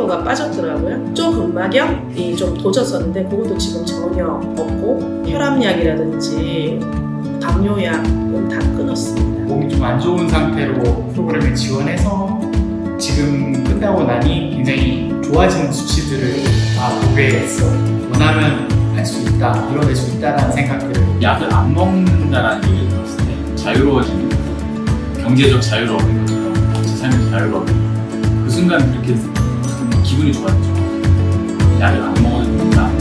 3kg가 빠졌더라고요. 쪼근막염이 좀 도졌었는데 그것도 지금 전혀 없고, 혈압약이라든지 당뇨약은 다 끊었습니다. 몸이 좀 안 좋은 상태로 프로그램을 지원해서 지금 끝나고 나니 굉장히 좋아지는 수치들을 다 보게 했어. 원하면 할 수 있다, 이뤄낼 수 있다라는 생각들을. 약을 안 먹는다라는 얘기를 들었을 때 자유로워지는, 경제적 자유로움인 것처럼 제 삶의 자유로움, 그 순간 그렇게 기분이 좋았죠. 약을 안 먹어도 된다.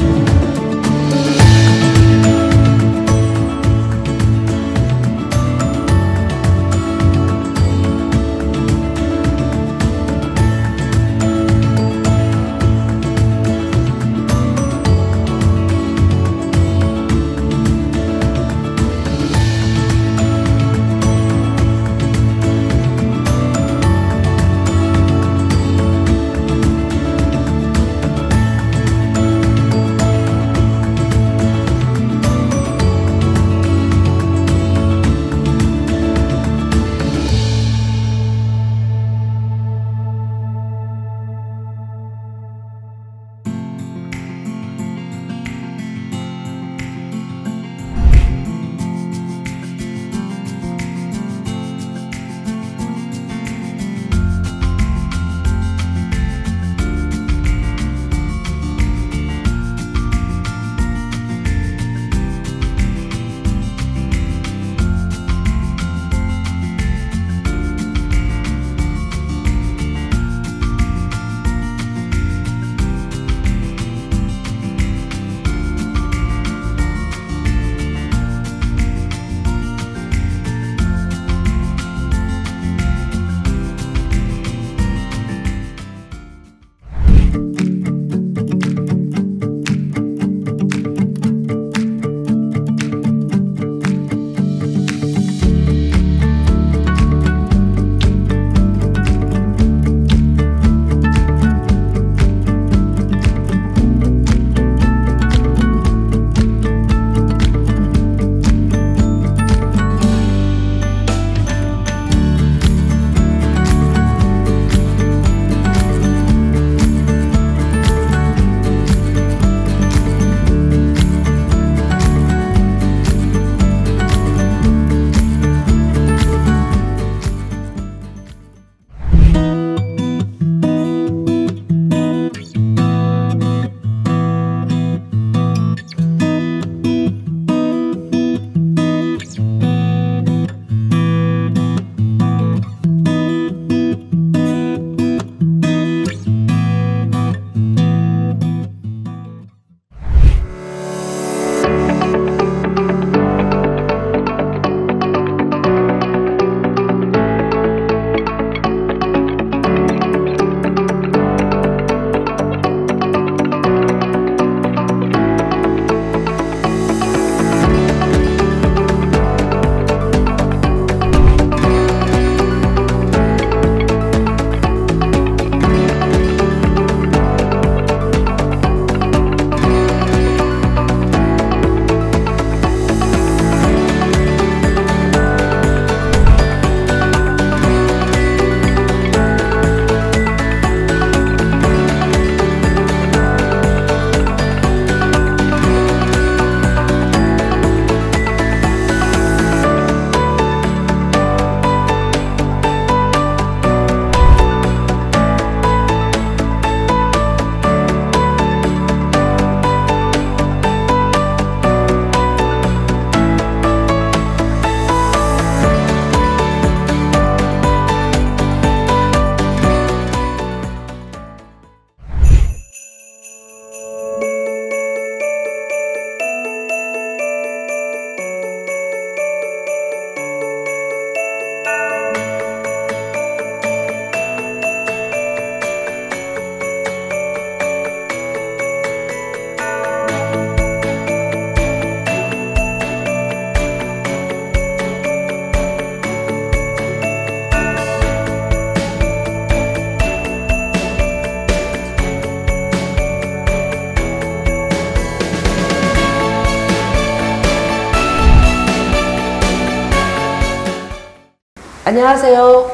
안녕하세요.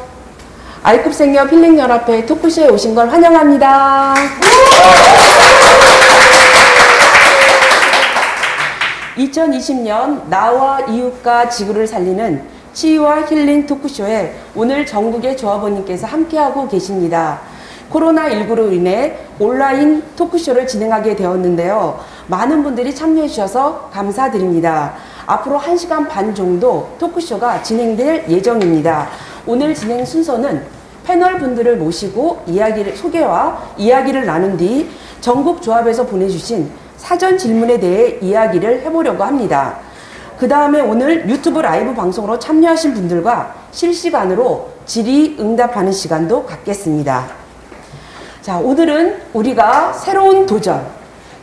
아이쿱 생협 힐링연합회 토크쇼에 오신 걸 환영합니다. 2020년 나와 이웃과 지구를 살리는 치유와 힐링 토크쇼에 오늘 전국의 조합원님께서 함께하고 계십니다. 코로나19로 인해 온라인 토크쇼를 진행하게 되었는데요. 많은 분들이 참여해 주셔서 감사드립니다. 앞으로 1시간 반 정도 토크쇼가 진행될 예정입니다. 오늘 진행 순서는 패널 분들을 모시고 소개와 이야기를 나눈 뒤 전국 조합에서 보내주신 사전 질문에 대해 이야기를 해보려고 합니다. 그 다음에 오늘 유튜브 라이브 방송으로 참여하신 분들과 실시간으로 질의응답하는 시간도 갖겠습니다. 자, 오늘은 우리가 새로운 도전,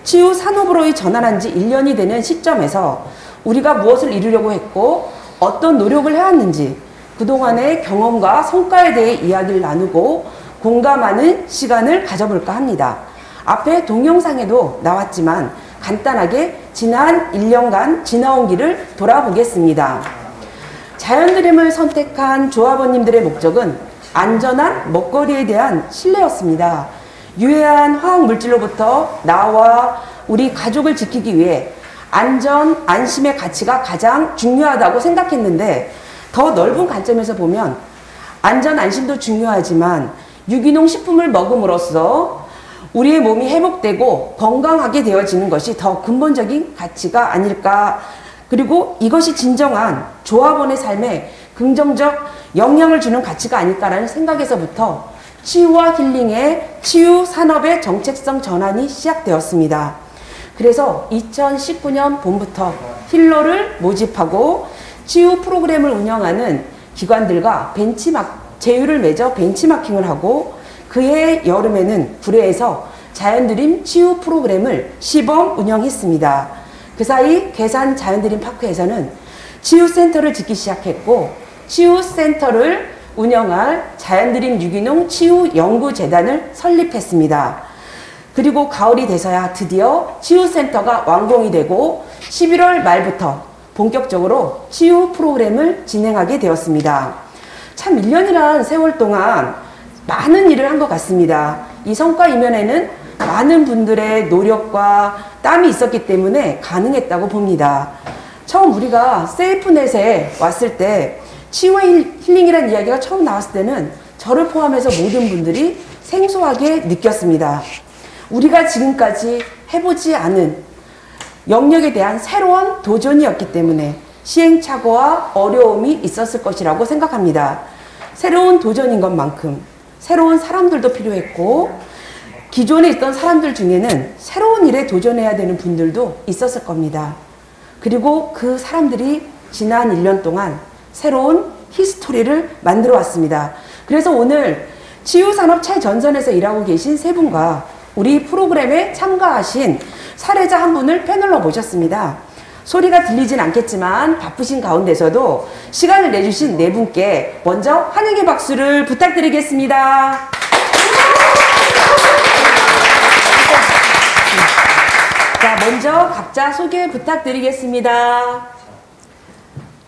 치유 산업으로 전환한 지 1년이 되는 시점에서 우리가 무엇을 이루려고 했고 어떤 노력을 해왔는지 그동안의 경험과 성과에 대해 이야기를 나누고 공감하는 시간을 가져볼까 합니다. 앞에 동영상에도 나왔지만 간단하게 지난 1년간 지나온 길을 돌아보겠습니다. 자연드림을 선택한 조합원님들의 목적은 안전한 먹거리에 대한 신뢰였습니다. 유해한 화학물질로부터 나와 우리 가족을 지키기 위해 안전, 안심의 가치가 가장 중요하다고 생각했는데 더 넓은 관점에서 보면 안전, 안심도 중요하지만 유기농 식품을 먹음으로써 우리의 몸이 회복되고 건강하게 되어지는 것이 더 근본적인 가치가 아닐까. 그리고 이것이 진정한 조합원의 삶에 긍정적 영향을 주는 가치가 아닐까라는 생각에서부터 치유와 힐링의 치유 산업의 정책성 전환이 시작되었습니다. 그래서 2019년 봄부터 힐러를 모집하고 치유 프로그램을 운영하는 기관들과 제휴를 맺어 벤치마킹을 하고 그해 여름에는 구례에서 자연드림 치유 프로그램을 시범 운영했습니다. 그 사이 괴산 자연드림 파크에서는 치유센터를 짓기 시작했고 치유센터를 운영할 자연드림 유기농 치유연구재단을 설립했습니다. 그리고 가을이 돼서야 드디어 치유센터가 완공이 되고 11월 말부터 본격적으로 치유 프로그램을 진행하게 되었습니다. 참 1년이란 세월 동안 많은 일을 한 것 같습니다. 이 성과 이면에는 많은 분들의 노력과 땀이 있었기 때문에 가능했다고 봅니다. 처음 우리가 세이프넷에 왔을 때 치유와 힐링이라는 이야기가 처음 나왔을 때는 저를 포함해서 모든 분들이 생소하게 느꼈습니다. 우리가 지금까지 해보지 않은 영역에 대한 새로운 도전이었기 때문에 시행착오와 어려움이 있었을 것이라고 생각합니다. 새로운 도전인 것만큼 새로운 사람들도 필요했고 기존에 있던 사람들 중에는 새로운 일에 도전해야 되는 분들도 있었을 겁니다. 그리고 그 사람들이 지난 1년 동안 새로운 히스토리를 만들어 왔습니다. 그래서 오늘 치유산업 최전선에서 일하고 계신 세 분과 우리 프로그램에 참가하신 사례자 한 분을 패널로 모셨습니다. 소리가 들리진 않겠지만 바쁘신 가운데서도 시간을 내주신 네 분께 먼저 환영의 박수를 부탁드리겠습니다. 자, 먼저 각자 소개 부탁드리겠습니다.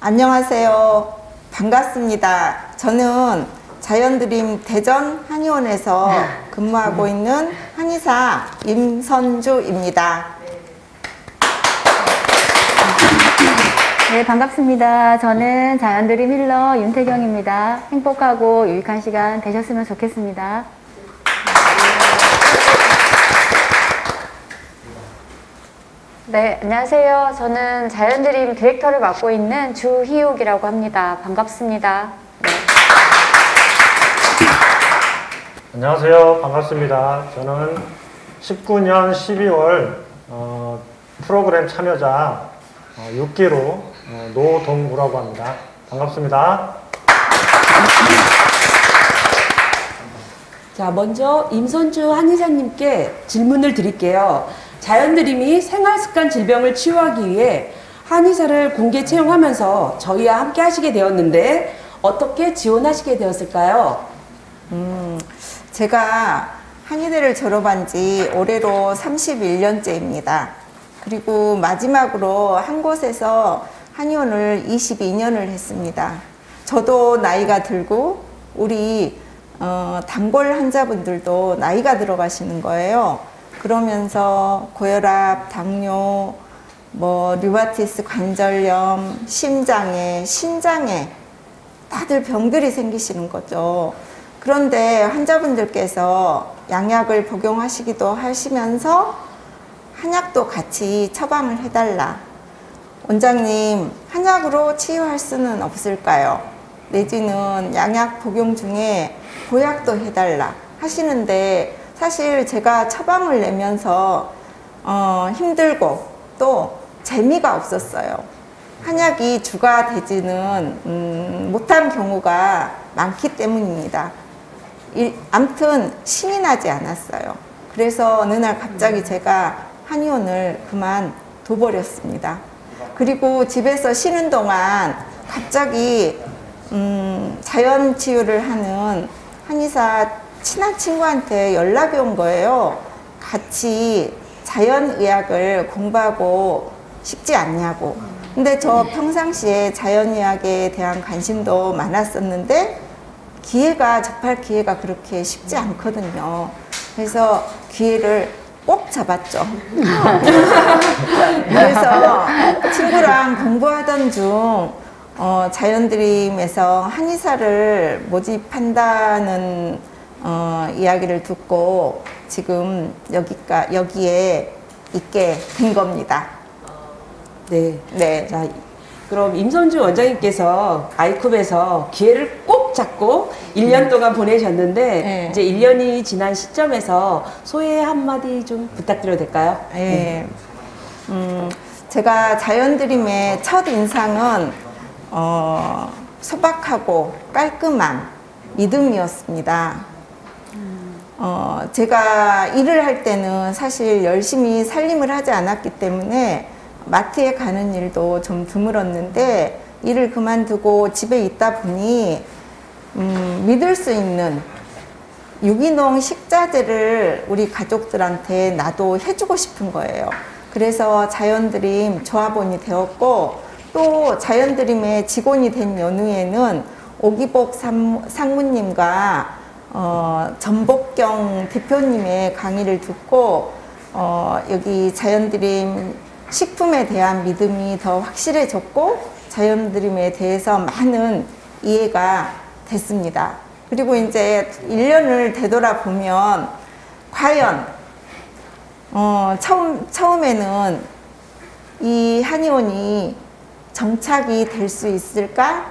안녕하세요. 반갑습니다. 저는 자연드림 대전 한의원에서 근무하고 있는 한의사 임선주입니다. 네, 반갑습니다. 저는 자연드림 힐러 윤태경입니다. 행복하고 유익한 시간 되셨으면 좋겠습니다. 네, 안녕하세요. 저는 자연드림 디렉터를 맡고 있는 주희욱이라고 합니다. 반갑습니다. 네. 안녕하세요. 반갑습니다. 저는 19년 12월 프로그램 참여자 6기로 노동구라고 합니다. 반갑습니다. 자, 먼저 임선주 한의사님께 질문을 드릴게요. 자연드림이 생활습관 질병을 치유하기 위해 한의사를 공개 채용하면서 저희와 함께 하시게 되었는데 어떻게 지원하시게 되었을까요? 제가 한의대를 졸업한 지 올해로 31년째입니다. 그리고 마지막으로 한 곳에서 한의원을 22년을 했습니다. 저도 나이가 들고 우리 단골 환자분들도 나이가 들어가시는 거예요. 그러면서 고혈압, 당뇨, 뭐 류마티스 관절염, 심장애, 신장애 다들 병들이 생기시는 거죠. 그런데 환자분들께서 양약을 복용하시기도 하시면서 한약도 같이 처방을 해달라. 원장님, 한약으로 치유할 수는 없을까요? 내지는 양약 복용 중에 보약도 해달라 하시는데, 사실 제가 처방을 내면서 힘들고 또 재미가 없었어요. 한약이 주가 되지는 못한 경우가 많기 때문입니다. 아무튼 신이 나지 않았어요. 그래서 어느 날 갑자기 제가 한의원을 그만둬버렸습니다. 그리고 집에서 쉬는 동안 갑자기 자연 치유를 하는 한의사 친한 친구한테 연락이 온 거예요. 같이 자연의학을 공부하고 싶지 않냐고. 근데 저 평상시에 자연의학에 대한 관심도 많았었는데 접할 기회가 그렇게 쉽지 않거든요. 그래서 기회를 꼭 잡았죠. 그래서 친구랑 공부하던 중 자연드림에서 한의사를 모집한다는 이야기를 듣고 지금 여기에 있게 된 겁니다. 네. 네. 자, 그럼 임선주 원장님께서 아이쿱에서 기회를 꼭 잡고 1년 동안 보내셨는데 네. 이제 1년이 지난 시점에서 소회 한마디 좀 부탁드려도 될까요? 네. 제가 자연드림의 첫 인상은 소박하고 깔끔한 믿음이었습니다. 제가 일을 할 때는 사실 열심히 살림을 하지 않았기 때문에 마트에 가는 일도 좀 드물었는데 일을 그만두고 집에 있다 보니 믿을 수 있는 유기농 식자재를 우리 가족들한테 나도 해주고 싶은 거예요. 그래서 자연드림 조합원이 되었고, 또 자연드림의 직원이 된 연후에는 오기복 상무님과 전복경 대표님의 강의를 듣고 여기 자연드림 식품에 대한 믿음이 더 확실해졌고 자연드림에 대해서 많은 이해가 됐습니다. 그리고 이제 1년을 되돌아보면 과연 처음에는 이 한의원이 정착이 될 수 있을까?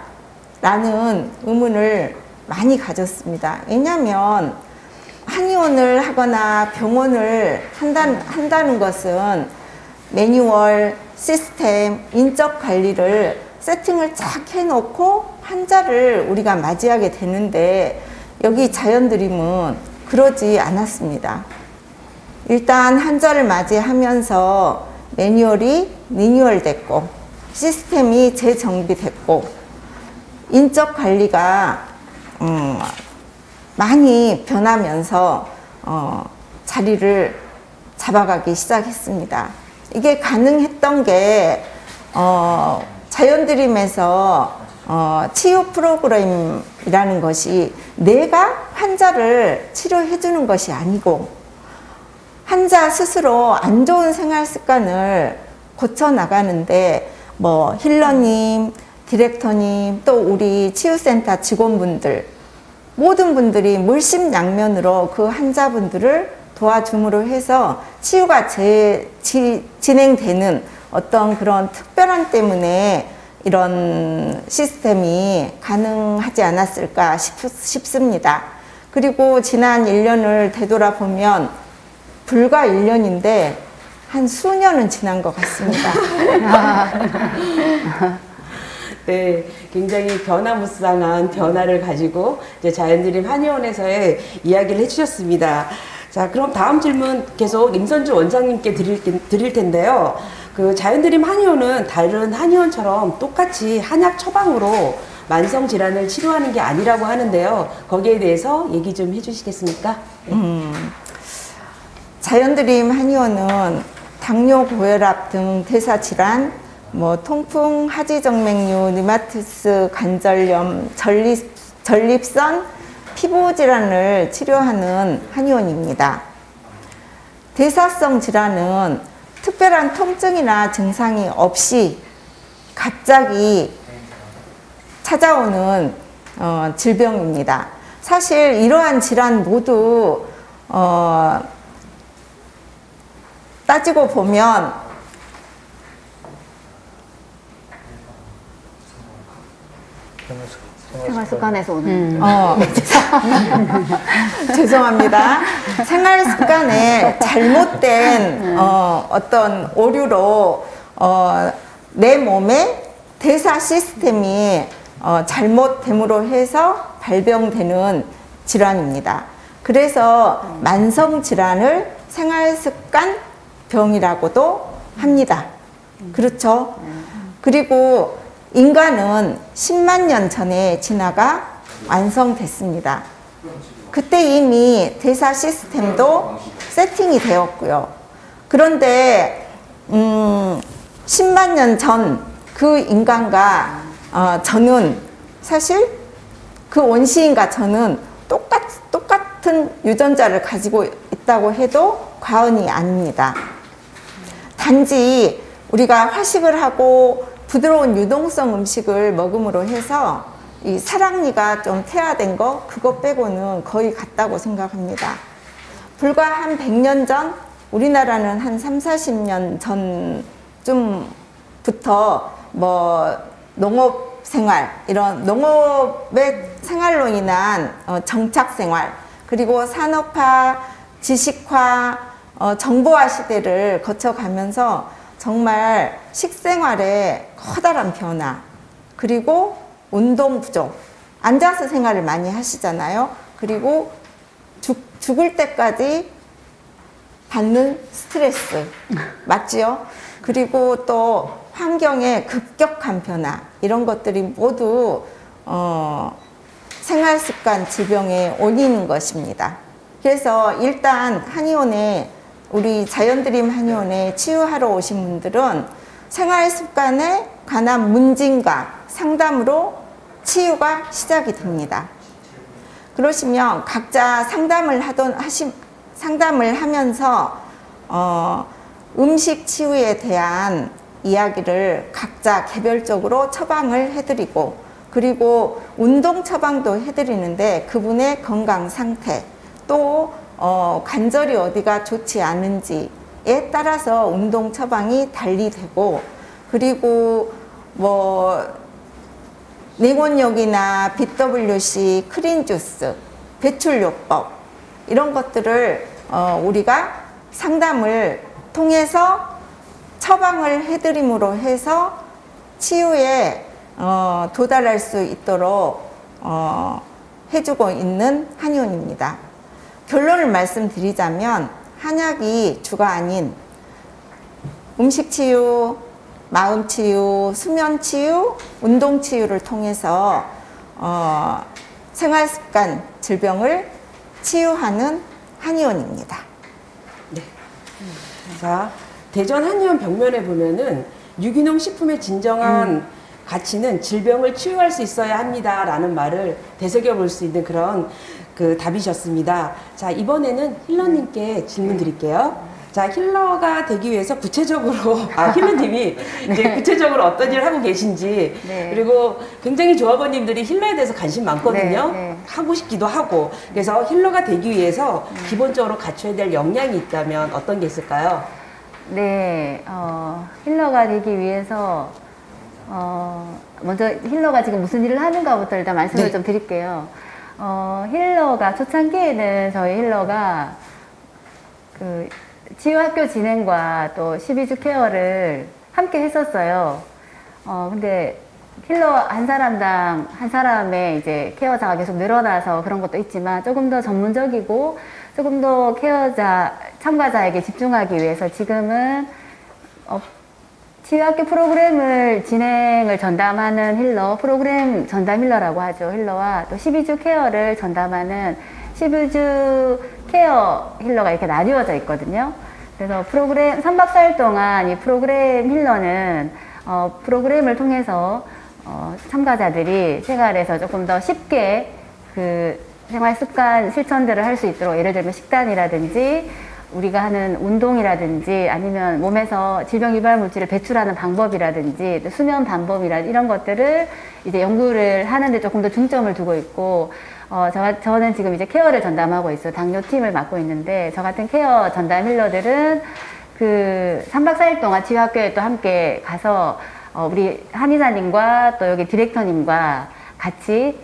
라는 의문을 많이 가졌습니다. 왜냐하면 한의원을 하거나 병원을 한다는 것은 매뉴얼, 시스템, 인적 관리를 세팅을 쫙 해놓고 환자를 우리가 맞이하게 되는데 여기 자연드림은 그러지 않았습니다. 일단 환자를 맞이하면서 매뉴얼이 리뉴얼됐고 시스템이 재정비됐고 인적 관리가 많이 변하면서 자리를 잡아가기 시작했습니다. 이게 가능했던 게 자연드림에서 치유 프로그램이라는 것이 내가 환자를 치료해 주는 것이 아니고 환자 스스로 안 좋은 생활 습관을 고쳐 나가는데 뭐 힐러님, 디렉터님, 또 우리 치유센터 직원분들 모든 분들이 물심양면으로 그 환자분들을 도와줌으로 해서 치유가 진행되는 어떤 그런 특별함 때문에 이런 시스템이 가능하지 않았을까 싶습니다. 그리고 지난 1년을 되돌아보면 불과 1년인데 한 수년은 지난 것 같습니다. 네, 굉장히 변화무쌍한 변화를 가지고 이제 자연드림 한의원에서의 이야기를 해주셨습니다. 자, 그럼 다음 질문 계속 임선주 원장님께 드릴 텐데요. 그 자연드림 한의원은 다른 한의원처럼 똑같이 한약 처방으로 만성 질환을 치료하는 게 아니라고 하는데요. 거기에 대해서 얘기 좀 해주시겠습니까? 자연드림 한의원은 당뇨, 고혈압 등 대사 질환, 뭐 통풍, 하지정맥류, 류마티스 관절염, 전립선, 피부 질환을 치료하는 한의원입니다. 대사성 질환은 특별한 통증이나 증상이 없이 갑자기 찾아오는 질병입니다. 사실 이러한 질환 모두 따지고 보면 생활 습관에서 오는. 죄송합니다. 생활 습관에 잘못된 어떤 오류로 내 몸의 대사 시스템이 잘못됨으로 해서 발병되는 질환입니다. 그래서 만성 질환을 생활 습관 병이라고도 합니다. 그렇죠? 그리고 인간은 10만 년 전에 진화가 완성됐습니다. 그때 이미 대사 시스템도 세팅이 되었고요. 그런데 10만 년 전 그 인간과 저는 사실 그 원시인과 저는 똑같은 유전자를 가지고 있다고 해도 과언이 아닙니다. 단지 우리가 화식을 하고 부드러운 유동성 음식을 먹음으로 해서 이 사랑니가 좀 퇴화된 거 그거 빼고는 거의 같다고 생각합니다. 불과 한 100년 전 우리나라는 한 3, 40년 전쯤부터 뭐 농업 생활 이런 농업의 생활로 인한 정착 생활 그리고 산업화, 지식화, 정보화 시대를 거쳐가면서 정말 식생활에 커다란 변화 그리고 운동 부족 앉아서 생활을 많이 하시잖아요. 그리고 죽을 때까지 받는 스트레스 맞지요? 그리고 또 환경의 급격한 변화 이런 것들이 모두 생활습관 질병의 원인인 것입니다. 그래서 일단 한의원에 우리 자연드림 한의원에 치유하러 오신 분들은 생활습관에 관한 문진과 상담으로 치유가 시작이 됩니다. 그러시면 각자 상담을 하면서 음식 치유에 대한 이야기를 각자 개별적으로 처방을 해드리고 그리고 운동 처방도 해드리는데 그분의 건강 상태 또 관절이 어디가 좋지 않은지에 따라서 운동 처방이 달리되고 그리고 뭐 냉온욕이나 BWC, 크린주스, 배출요법 이런 것들을 우리가 상담을 통해서 처방을 해드림으로 해서 치유에 도달할 수 있도록 해주고 있는 한의원입니다. 결론을 말씀드리자면 한약이 주가 아닌 음식치유, 마음치유, 수면치유, 운동치유를 통해서 생활습관 질병을 치유하는 한의원입니다. 네. 자, 대전 한의원 벽면에 보면은 유기농 식품의 진정한 가치는 질병을 치유할 수 있어야 합니다 라는 말을 되새겨 볼 수 있는 그런 답이셨습니다. 자, 이번에는 힐러님께 질문 드릴게요. 자, 힐러가 되기 위해서 구체적으로 힐러님이 이제 구체적으로 어떤 일을 하고 계신지 네. 그리고 굉장히 조합원님들이 힐러에 대해서 관심 많거든요. 네. 하고 싶기도 하고 그래서 힐러가 되기 위해서 기본적으로 갖춰야 될 역량이 있다면 어떤 게 있을까요? 네, 힐러가 되기 위해서 먼저 힐러가 지금 무슨 일을 하는가부터 일단 말씀을 네. 좀 드릴게요. 힐러가 초창기에는 저희 힐러가 그 치유학교 진행과 또 12주 케어를 함께 했었어요. 근데 힐러 한 사람당 한 사람의 이제 케어자가 계속 늘어나서 그런 것도 있지만 조금 더 전문적이고 조금 더 참가자에게 집중하기 위해서 지금은 치유학교 프로그램을 진행을 전담하는 힐러, 프로그램 전담 힐러라고 하죠. 힐러와 또 12주 케어를 전담하는 12주 케어 힐러가 이렇게 나뉘어져 있거든요. 그래서 프로그램 3박 4일 동안 이 프로그램 힐러는 프로그램을 통해서 참가자들이 생활에서 조금 더 쉽게 그 생활 습관 실천들을 할 수 있도록, 예를 들면 식단이라든지 우리가 하는 운동이라든지 아니면 몸에서 질병 유발 물질을 배출하는 방법이라든지 또 수면 방법이라든지 이런 것들을 이제 연구를 하는데 조금 더 중점을 두고 있고, 저는 지금 이제 케어를 전담하고 있어요. 당뇨팀을 맡고 있는데, 저 같은 케어 전담 힐러들은 그 3박 4일 동안 치유학교에 또 함께 가서 우리 한의사님과 또 여기 디렉터님과 같이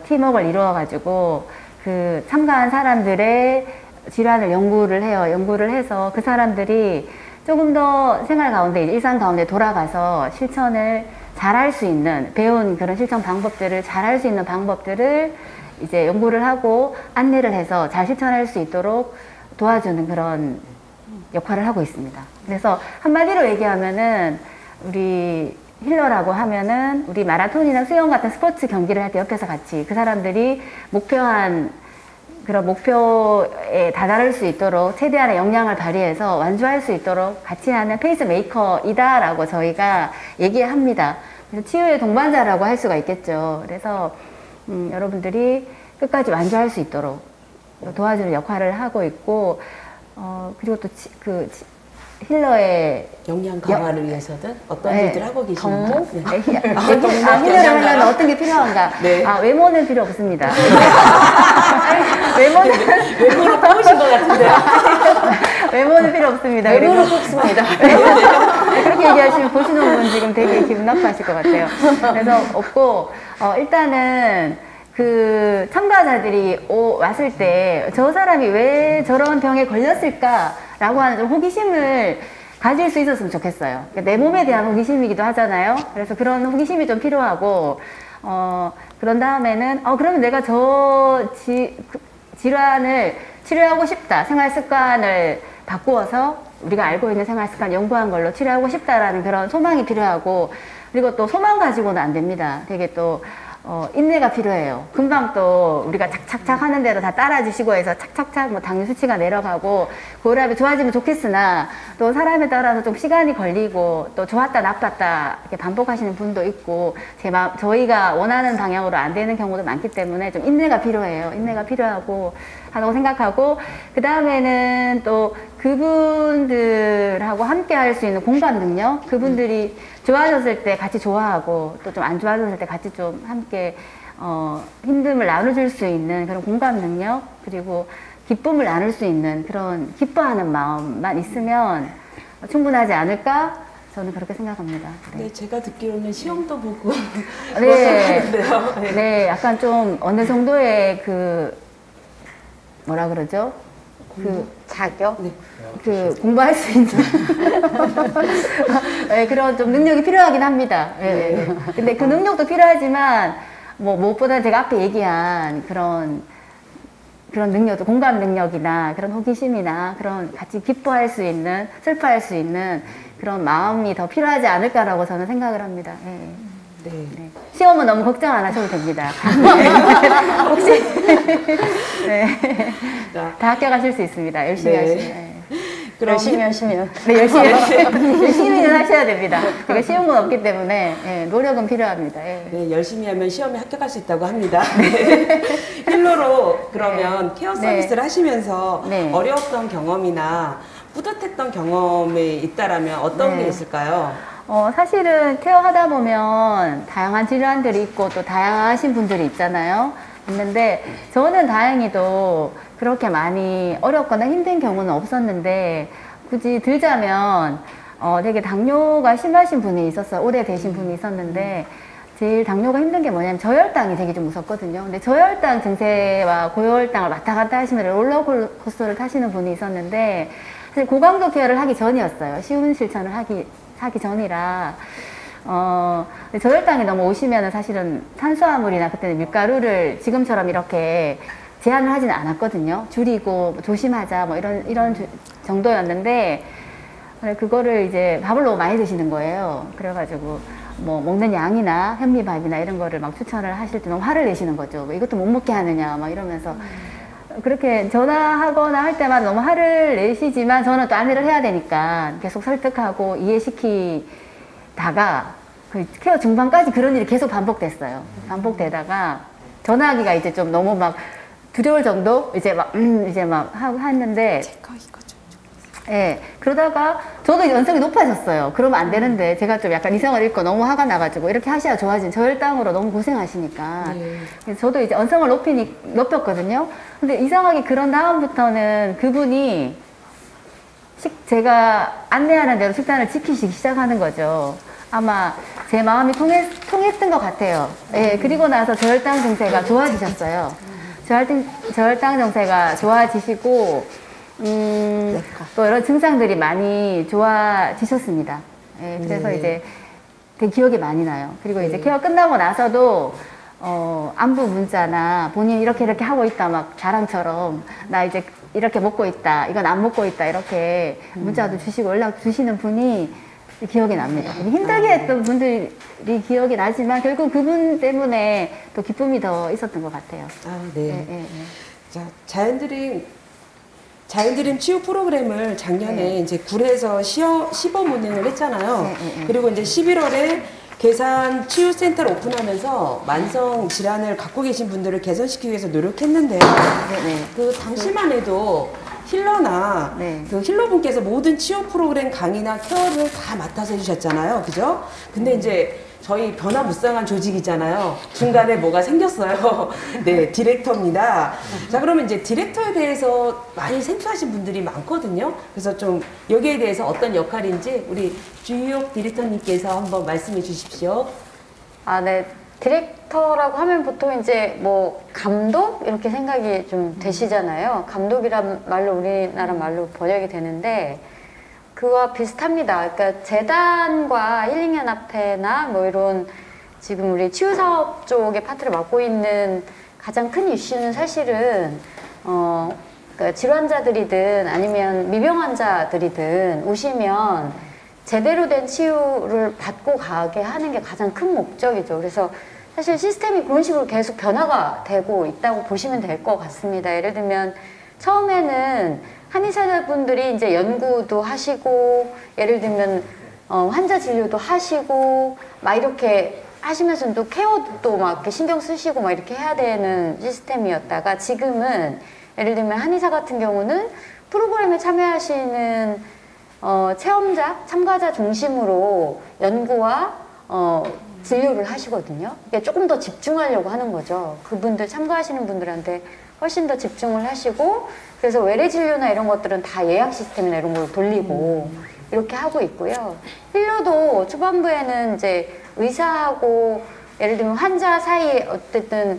팀워크를 이루어가지고 그 참가한 사람들의 질환을 연구를 해요. 연구를 해서 그 사람들이 조금 더 생활 가운데, 일상 가운데 돌아가서 실천을 잘할 수 있는, 배운 그런 실천 방법들을 잘할 수 있는 방법들을 이제 연구를 하고 안내를 해서 잘 실천할 수 있도록 도와주는 그런 역할을 하고 있습니다. 그래서 한마디로 얘기하면은 우리 힐러라고 하면은 우리 마라톤이나 수영 같은 스포츠 경기를 할 때 옆에서 같이 그 사람들이 목표한 그런 목표에 다다를 수 있도록 최대한의 역량을 발휘해서 완주할 수 있도록 같이 하는 페이스메이커이다라고 저희가 얘기합니다. 그래서 치유의 동반자라고 할 수가 있겠죠. 그래서 여러분들이 끝까지 완주할 수 있도록 도와주는 역할을 하고 있고, 그리고 또 힐러의 역량 강화를 위해서든 어떤 일들 하고 계십니까? 덕목? 힐러를 하려면 어떤 게 필요한가? 네. 외모는 필요 없습니다. 외모로 뽑으신 것 같은데요? 외모는 필요 없습니다. 외모로 뽑습니다. 그렇게 얘기하시면 보시는 분 지금 되게 기분 나빠하실 것 같아요. 그래서 없고, 일단은 그 참가자들이 왔을 때 저 사람이 왜 저런 병에 걸렸을까라고 하는 좀 호기심을 가질 수 있었으면 좋겠어요. 그러니까 내 몸에 대한 호기심이기도 하잖아요. 그래서 그런 호기심이 좀 필요하고, 그런 다음에는 그러면 내가 질환을 치료하고 싶다, 생활 습관을 바꾸어서 우리가 알고 있는 생활 습관 연구한 걸로 치료하고 싶다라는 그런 소망이 필요하고, 그리고 또 소망 가지고는 안 됩니다. 되게 또 인내가 필요해요. 금방 또 우리가 착착착 하는 대로 다 따라주시고 해서 착착착 뭐 당뇨 수치가 내려가고 그거라면 좋아지면 좋겠으나, 또 사람에 따라서 좀 시간이 걸리고 또 좋았다 나빴다 이렇게 반복하시는 분도 있고, 저희가 원하는 방향으로 안 되는 경우도 많기 때문에 좀 인내가 필요해요. 인내가 필요하고 하다고 생각하고, 그 다음에는 또 그분들하고 함께 할 수 있는 공감 능력, 그분들이 좋아졌을 때 같이 좋아하고 또 좀 안 좋아졌을 때 같이 좀 함께 힘듦을 나눠줄 수 있는 그런 공감 능력, 그리고 기쁨을 나눌 수 있는 그런 기뻐하는 마음만 있으면 충분하지 않을까? 저는 그렇게 생각합니다. 네, 제가 듣기로는 시험도 보고 네, 하는데요. 네, 약간 좀 어느 정도의 뭐라 그러죠? 자격? 네. 공부할 수 있는 네, 그런 좀 능력이 필요하긴 합니다. 네. 근데 그 능력도 필요하지만 무엇보다 제가 앞에 얘기한 그런 능력도, 공감 능력이나 그런 호기심이나 그런 같이 기뻐할 수 있는, 슬퍼할 수 있는 그런 마음이 더 필요하지 않을까라고 저는 생각을 합니다. 네. 네. 네. 시험은 너무 걱정 안 하셔도 됩니다. 혹시 네. 다 합격하실 수 있습니다. 열심히 하시면. 네. 열심히 하시면. 네, 열심히는 하셔야 됩니다. 되게 쉬운 건 없기 때문에 노력은 필요합니다. 네, 열심히 하면 시험에 합격할 수 있다고 합니다. 네. 힐러로 그러면 케어 서비스를 하시면서 어려웠던 경험이나 뿌듯했던 경험이 있다라면 어떤 게 있을까요? 사실은 케어하다 보면 다양한 질환들이 있고 또 다양하신 분들이 있잖아요. 있는데 저는 다행히도 그렇게 많이 어렵거나 힘든 경우는 없었는데, 굳이 들자면 되게 당뇨가 심하신 분이 있었어요. 오래되신 분이 있었는데, 제일 당뇨가 힘든 게 뭐냐면 저혈당이 되게 좀 무섭거든요. 근데 저혈당 증세와 고혈당을 왔다 갔다 하시면 롤러코스터를 타시는 분이 있었는데, 사실 고강도 케어를 하기 전이었어요. 쉬운 실천을 하기 전이라. 저혈당이 너무 오시면은 사실은 탄수화물이나 그때는 밀가루를 지금처럼 이렇게 제한을 하지는 않았거든요. 줄이고 조심하자 뭐 이런 정도였는데, 그거를 이제 밥을 너무 많이 드시는 거예요. 그래가지고 뭐 먹는 양이나 현미밥이나 이런 거를 막 추천을 하실 때 너무 화를 내시는 거죠. 뭐 이것도 못 먹게 하느냐 막 이러면서. 그렇게 전화하거나 할 때마다 너무 화를 내시지만 저는 또 안내를 해야 되니까 계속 설득하고 이해시키다가 그 케어 중반까지 그런 일이 계속 반복됐어요. 반복되다가 전화하기가 이제 좀 너무 막 두 개월 정도 이제 막 하고 했는데 예, 그러다가 저도 연성이 높아졌어요. 그러면 안 되는데 제가 좀 약간 이성을 잃고 너무 화가 나가지고 이렇게 하셔야 좋아진 저혈당으로 너무 고생하시니까 그래서 저도 이제 언성을 높였거든요. 근데 이상하게 그런 다음부터는 그분이 제가 안내하는 대로 식단을 지키시기 시작하는 거죠. 아마 제 마음이 통했던 것 같아요. 예, 그리고 나서 저혈당 증세가 좋아지셨어요. 저혈당 증세가 좋아지시고 또 여러 증상들이 많이 좋아지셨습니다. 예, 그래서 이제 되게 기억이 많이 나요. 그리고 이제 케어 끝나고 나서도 안부 문자나 본인 이렇게 하고 있다 막 자랑처럼 나 이제 이렇게 먹고 있다, 이건 안 먹고 있다 이렇게 문자도 주시고 연락 주시는 분이 기억이 납니다. 힘들게 했던 분들이 기억이 나지만 결국 그분 때문에 또 기쁨이 더 있었던 것 같아요. 아, 네. 자, 자연드림 치유 프로그램을 작년에 이제 굴에서 시범 운행을 했잖아요. 그리고 이제 11월에 괴산 치유센터를 오픈하면서 만성 질환을 갖고 계신 분들을 개선시키기 위해서 노력했는데요. 그 당시만 해도 힐러나 그 힐러분께서 모든 치유 프로그램 강의나 케어를 다 맡아서 해주셨잖아요. 그죠? 근데 이제 저희 변화무쌍한 조직이잖아요. 중간에 뭐가 생겼어요. 네, 디렉터입니다. 자, 그러면 이제 디렉터에 대해서 많이 생소하신 분들이 많거든요. 그래서 좀 여기에 대해서 어떤 역할인지 우리 주유옥 디렉터님께서 한번 말씀해 주십시오. 아, 네. 디렉터라고 하면 보통 이제 뭐 감독 이렇게 생각이 좀 되시잖아요. 감독이란 말로 우리나라 말로 번역이 되는데 그와 비슷합니다. 그러니까 재단과 힐링연합회나 뭐 이런 지금 우리 치유사업 쪽의 파트를 맡고 있는 가장 큰 이슈는 사실은 그러니까 질환자들이든 아니면 미병 환자들이든 오시면 제대로 된 치유를 받고 가게 하는 게 가장 큰 목적이죠. 그래서 사실 시스템이 그런 식으로 계속 변화가 되고 있다고 보시면 될 것 같습니다. 예를 들면 처음에는 한의사분들이 이제 연구도 하시고 예를 들면 환자 진료도 하시고 막 이렇게 하시면서도 케어도 막 이렇게 신경 쓰시고 막 이렇게 해야 되는 시스템이었다가 지금은 예를 들면 한의사 같은 경우는 프로그램에 참여하시는 체험자, 참가자 중심으로 연구와 진료를 하시거든요. 이게 조금 더 집중하려고 하는 거죠. 그분들 참가하시는 분들한테 훨씬 더 집중을 하시고 그래서 외래 진료나 이런 것들은 다 예약 시스템이나 이런 걸 돌리고 이렇게 하고 있고요. 힐러도 초반부에는 이제 의사하고 예를 들면 환자 사이 어쨌든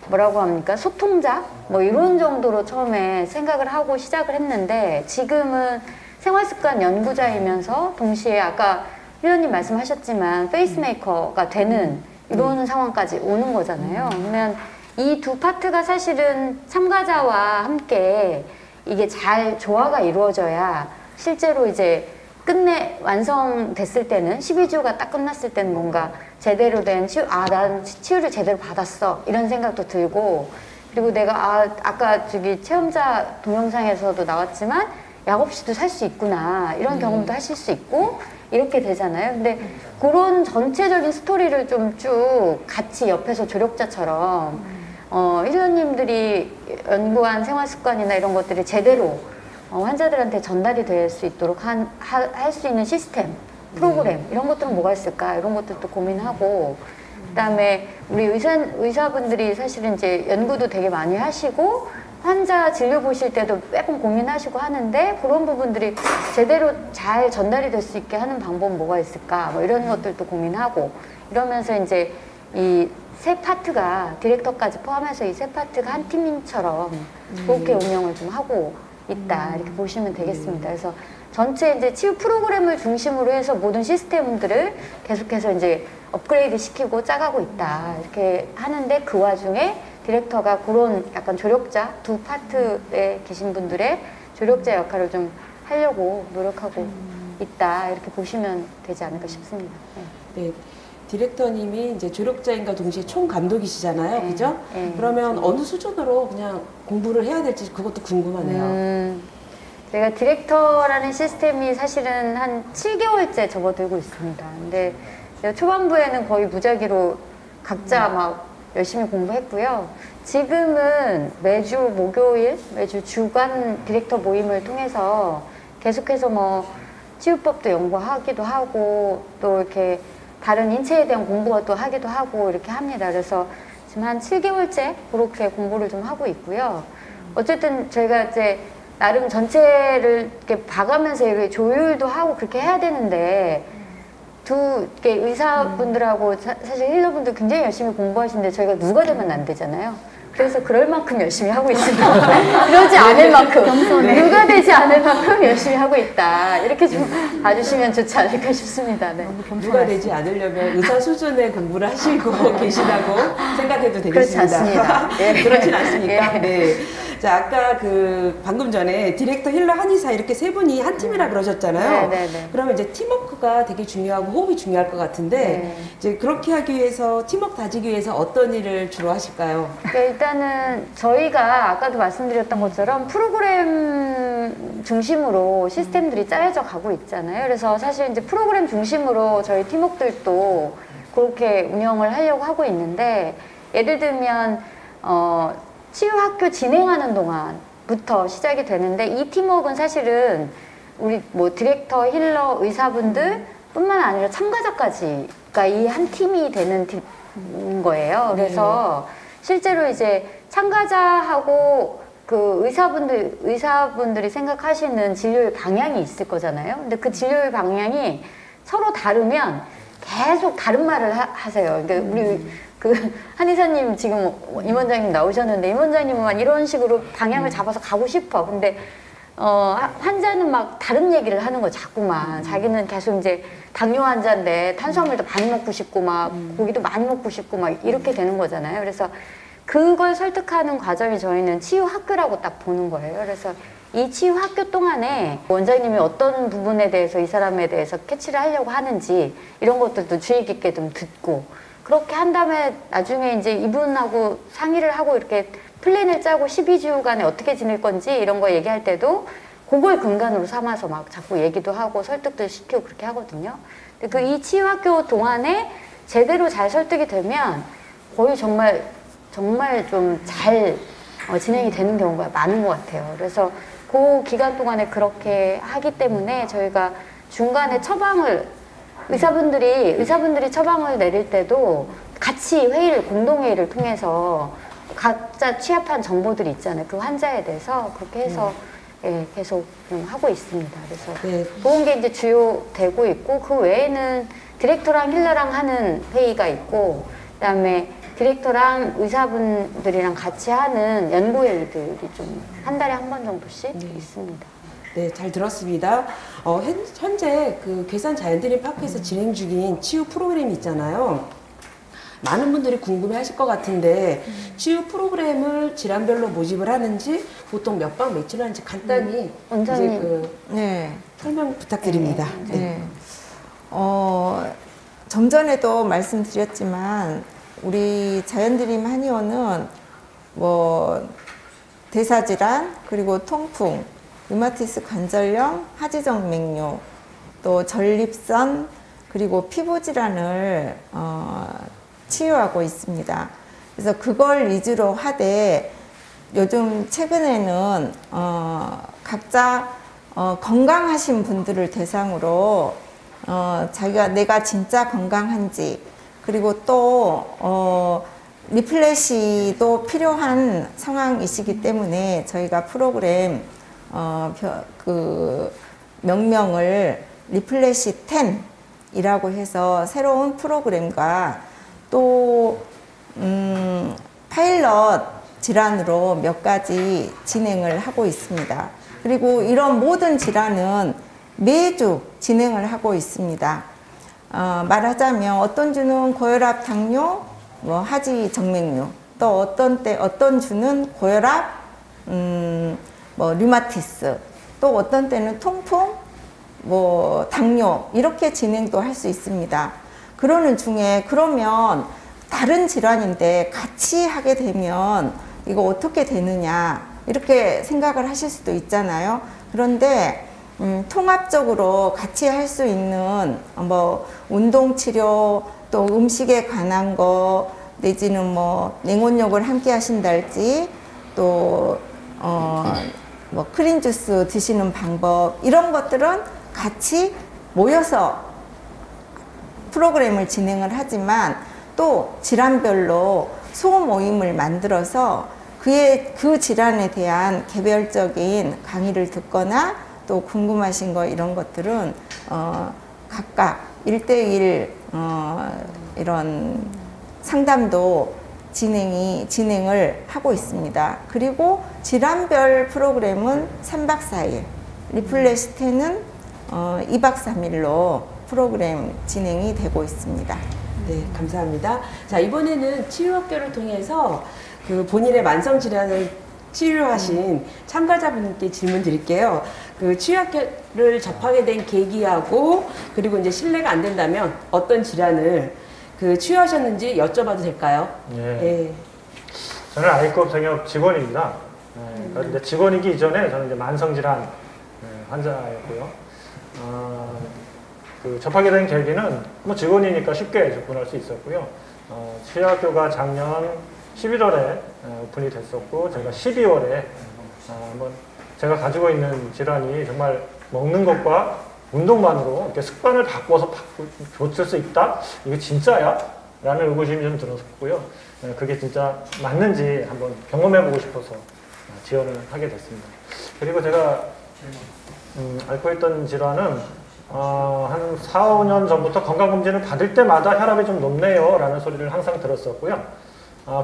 뭐라고 합니까? 소통자? 뭐 이런 정도로 처음에 생각을 하고 시작을 했는데 지금은 생활습관 연구자이면서 동시에 아까 힐러님 말씀하셨지만 페이스메이커가 되는 이런 상황까지 오는 거잖아요. 그러면 이 두 파트가 사실은 참가자와 함께 이게 잘 조화가 이루어져야 실제로 이제 완성됐을 때는 12주가 딱 끝났을 때는 뭔가 제대로 된 난 치유를 제대로 받았어 이런 생각도 들고 그리고 내가 아까 저기 체험자 동영상에서도 나왔지만 약 없이도 살 수 있구나 이런 경험도 하실 수 있고 이렇게 되잖아요. 근데 그런 전체적인 스토리를 좀 쭉 같이 옆에서 조력자처럼 힐러님들이 연구한 생활습관이나 이런 것들이 제대로 환자들한테 전달이 될 수 있도록 할 수 있는 시스템, 프로그램 이런 것들은 뭐가 있을까 이런 것들도 고민하고 그다음에 우리 의사분들이 사실은 이제 연구도 되게 많이 하시고 환자 진료 보실 때도 매번 고민하시고 하는데 그런 부분들이 제대로 잘 전달이 될 수 있게 하는 방법은 뭐가 있을까 뭐 이런 것들도 고민하고 이러면서 이제 이 세 파트가 디렉터까지 포함해서 이 세 파트가 한 팀처럼 그렇게 운영을 좀 하고 있다 이렇게 보시면 되겠습니다. 그래서 전체 이제 치유 프로그램을 중심으로 해서 모든 시스템들을 계속해서 이제 업그레이드 시키고 짜가고 있다 이렇게 하는데 그 와중에 디렉터가 그런 약간 조력자 두 파트에 계신 분들의 조력자 역할을 좀 하려고 노력하고 있다 이렇게 보시면 되지 않을까 싶습니다. 네. 디렉터님이 이제 조력자인과 동시에 총감독이시잖아요. 그죠? 그러면 어느 수준으로 그냥 공부를 해야 될지 그것도 궁금하네요. 제가 디렉터라는 시스템이 사실은 한 7개월째 접어들고 있습니다. 근데 초반부에는 거의 무작위로 각자 막 열심히 공부했고요. 지금은 매주 목요일, 매주 주간 디렉터 모임을 통해서 계속해서 뭐 치유법도 연구하기도 하고 또 이렇게 다른 인체에 대한 공부가 또 하기도 하고 이렇게 합니다. 그래서 지금 한 7개월째 그렇게 공부를 좀 하고 있고요. 어쨌든 저희가 이제 나름 전체를 이렇게 봐가면서 이렇게 조율도 하고 그렇게 해야 되는데 이렇게 의사분들하고 사실 힐러분들 굉장히 열심히 공부하시는데 저희가 누가 되면 안 되잖아요. 그래서 그럴 만큼 열심히 하고 있습니다. 그러지 않을 만큼, 누가 되지 않을 만큼 열심히 하고 있다. 이렇게 좀 봐주시면 좋지 않을까 싶습니다. 네. 누가 되지 않으려면 의사 수준의 공부를 하시고 계시다고 생각해도 되겠습니다. 그렇지 않습니다. 예. 그렇진 않습니까? 예. 네. 자, 아까 방금 전에 디렉터, 힐러, 한의사 이렇게 세 분이 한 팀이라 그러셨잖아요. 네. 그러면 이제 팀워크가 되게 중요하고 호흡이 중요할 것 같은데 이제 그렇게 하기 위해서 팀워크 다지기 위해서 어떤 일을 주로 하실까요? 그러니까 일단은 저희가 아까도 말씀드렸던 것처럼 프로그램 중심으로 시스템들이 짜여져 가고 있잖아요. 그래서 사실 이제 프로그램 중심으로 저희 팀워크들도 그렇게 운영을 하려고 하고 있는데 예를 들면 치유학교 진행하는 동안부터 시작이 되는데 이 팀워크는 사실은 우리 뭐 디렉터, 힐러, 의사분들 뿐만 아니라 참가자까지가 이 한 팀이 되는 거예요. 그래서 실제로 이제 참가자하고 그 의사분들이 생각하시는 진료의 방향이 있을 거잖아요. 근데 그 진료의 방향이 서로 다르면 계속 다른 말을 하세요. 그러니까 우리 한의사님 지금 임원장님 나오셨는데 임원장님은 이런 식으로 방향을 잡아서 가고 싶어. 근데 환자는 막 다른 얘기를 하는 거 자꾸만. 자기는 계속 이제 당뇨 환자인데 탄수화물도 많이 먹고 싶고 막 고기도 많이 먹고 싶고 막 이렇게 되는 거잖아요. 그래서 그걸 설득하는 과정이 저희는 치유학교라고 딱 보는 거예요. 그래서 이 치유학교 동안에 원장님이 어떤 부분에 대해서 이 사람에 대해서 캐치를 하려고 하는지 이런 것들도 주의 깊게 좀 듣고 그렇게 한 다음에 나중에 이제 이분하고 상의를 하고 이렇게 플랜을 짜고 12주간에 어떻게 지낼 건지 이런 거 얘기할 때도 그걸 근간으로 삼아서 막 자꾸 얘기도 하고 설득도 시키고 그렇게 하거든요. 근데 이 치유학교 동안에 제대로 잘 설득이 되면 거의 정말 좀 잘 진행이 되는 경우가 많은 것 같아요. 그래서 그 기간 동안에 그렇게 하기 때문에 저희가 중간에 처방을 의사분들이 처방을 내릴 때도 같이 공동회의를 통해서 각자 취합한 정보들이 있잖아요. 그 환자에 대해서 그렇게 해서 계속 좀 하고 있습니다. 그래서 그런 게 이제 주요 되고 있고 그 외에는 디렉터랑 힐러랑 하는 회의가 있고 그다음에 디렉터랑 의사분들이랑 같이 하는 연구회의들이 좀 한 달에 한 번 정도씩 있습니다. 네, 잘 들었습니다. 현재 그 괴산 자연드림 파크에서 진행 중인 치유 프로그램이 있잖아요. 많은 분들이 궁금해 하실 것 같은데 치유 프로그램을 질환별로 모집을 하는지 보통 몇 방 며칠 하는지 간단히 이제 설명 부탁드립니다. 좀 전에도 말씀드렸지만 우리 자연드림 한의원은 뭐 대사질환 그리고 통풍 류마티스 관절염, 하지정맥류, 또 전립선, 그리고 피부질환을 치유하고 있습니다. 그래서 그걸 위주로 하되 요즘 최근에는 각자 건강하신 분들을 대상으로 내가 진짜 건강한지 그리고 또 리플래시도 필요한 상황이시기 때문에 저희가 프로그램 명명을 리플래시 10이라고 해서 새로운 프로그램과 또 파일럿 질환으로 몇 가지 진행을 하고 있습니다. 그리고 이런 모든 질환은 매주 진행을 하고 있습니다. 말하자면 어떤 주는 고혈압, 당뇨, 뭐 하지 정맥류, 또 어떤 주는 고혈압, 뭐 류마티스, 또 어떤 때는 통풍, 뭐 당뇨 이렇게 진행도 할 수 있습니다. 그러는 중에 그러면 다른 질환인데 같이 하게 되면 이거 어떻게 되느냐 이렇게 생각을 하실 수도 있잖아요. 그런데 통합적으로 같이 할 수 있는 뭐 운동치료 또 음식에 관한 거 내지는 뭐 냉온욕을 함께 하신달지 또 뭐 크린 주스 드시는 방법 이런 것들은 같이 모여서 프로그램을 진행을 하지만 또 질환별로 소모임을 만들어서 그 질환에 대한 개별적인 강의를 듣거나 또 궁금하신 거 이런 것들은 각각 1대1 이런 상담도 진행을 하고 있습니다. 그리고 질환별 프로그램은 3박 4일, 리플레시테는 2박 3일로 프로그램 진행이 되고 있습니다. 네, 감사합니다. 자, 이번에는 치유학교를 통해서 그 본인의 만성 질환을 치료하신 참가자분께 질문 드릴게요. 그 치유학교를 접하게 된 계기하고 그리고 이제 실례가 안 된다면 어떤 질환을 그 치유하셨는지 여쭤봐도 될까요? 예. 네. 저는 아이컵 성협 직원입니다. 그런데 직원이기 이전에 저는 이제 만성질환 환자였고요. 그 접하게 된 계기는 뭐 직원이니까 쉽게 접근할 수 있었고요. 치유학교가 작년 11월에 오픈이 됐었고 제가 12월에 한번 제가 가지고 있는 질환이 정말 먹는 것과 운동만으로 이렇게 습관을 바꿔서 고칠 수 있다? 이게 진짜야? 라는 의구심이 좀 들었고요. 그게 진짜 맞는지 한번 경험해보고 싶어서 지원을 하게 됐습니다. 그리고 제가 앓고 있던 질환은 한 4, 5년 전부터 건강검진을 받을 때마다 혈압이 좀 높네요 라는 소리를 항상 들었었고요.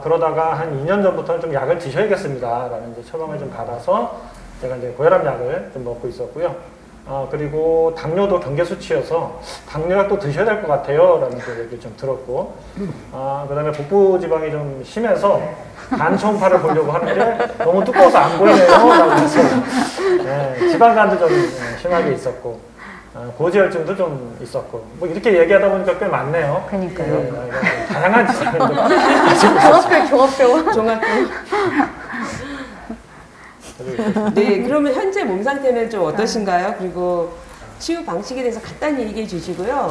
그러다가 한 2년 전부터는 좀 약을 드셔야겠습니다 라는 이제 처방을 좀 받아서 제가 이제 고혈압 약을 좀 먹고 있었고요. 그리고 당뇨도 경계 수치여서 당뇨약도 드셔야 될 것 같아요 라는 얘기를 좀 들었고 그 다음에 복부 지방이 좀 심해서 간 초음파를 보려고 하는데 너무 두꺼워서 안 보이네요 라고 해서 지방간도 좀 심하게 있었고 고지혈증도 좀 있었고 뭐 이렇게 얘기하다 보니까 꽤 많네요. 그러니까요. 다양한 질환들 종합병원. 네, 그러면 현재 몸 상태는 좀 어떠신가요? 그리고 치유 방식에 대해서 간단히 얘기해 주시고요.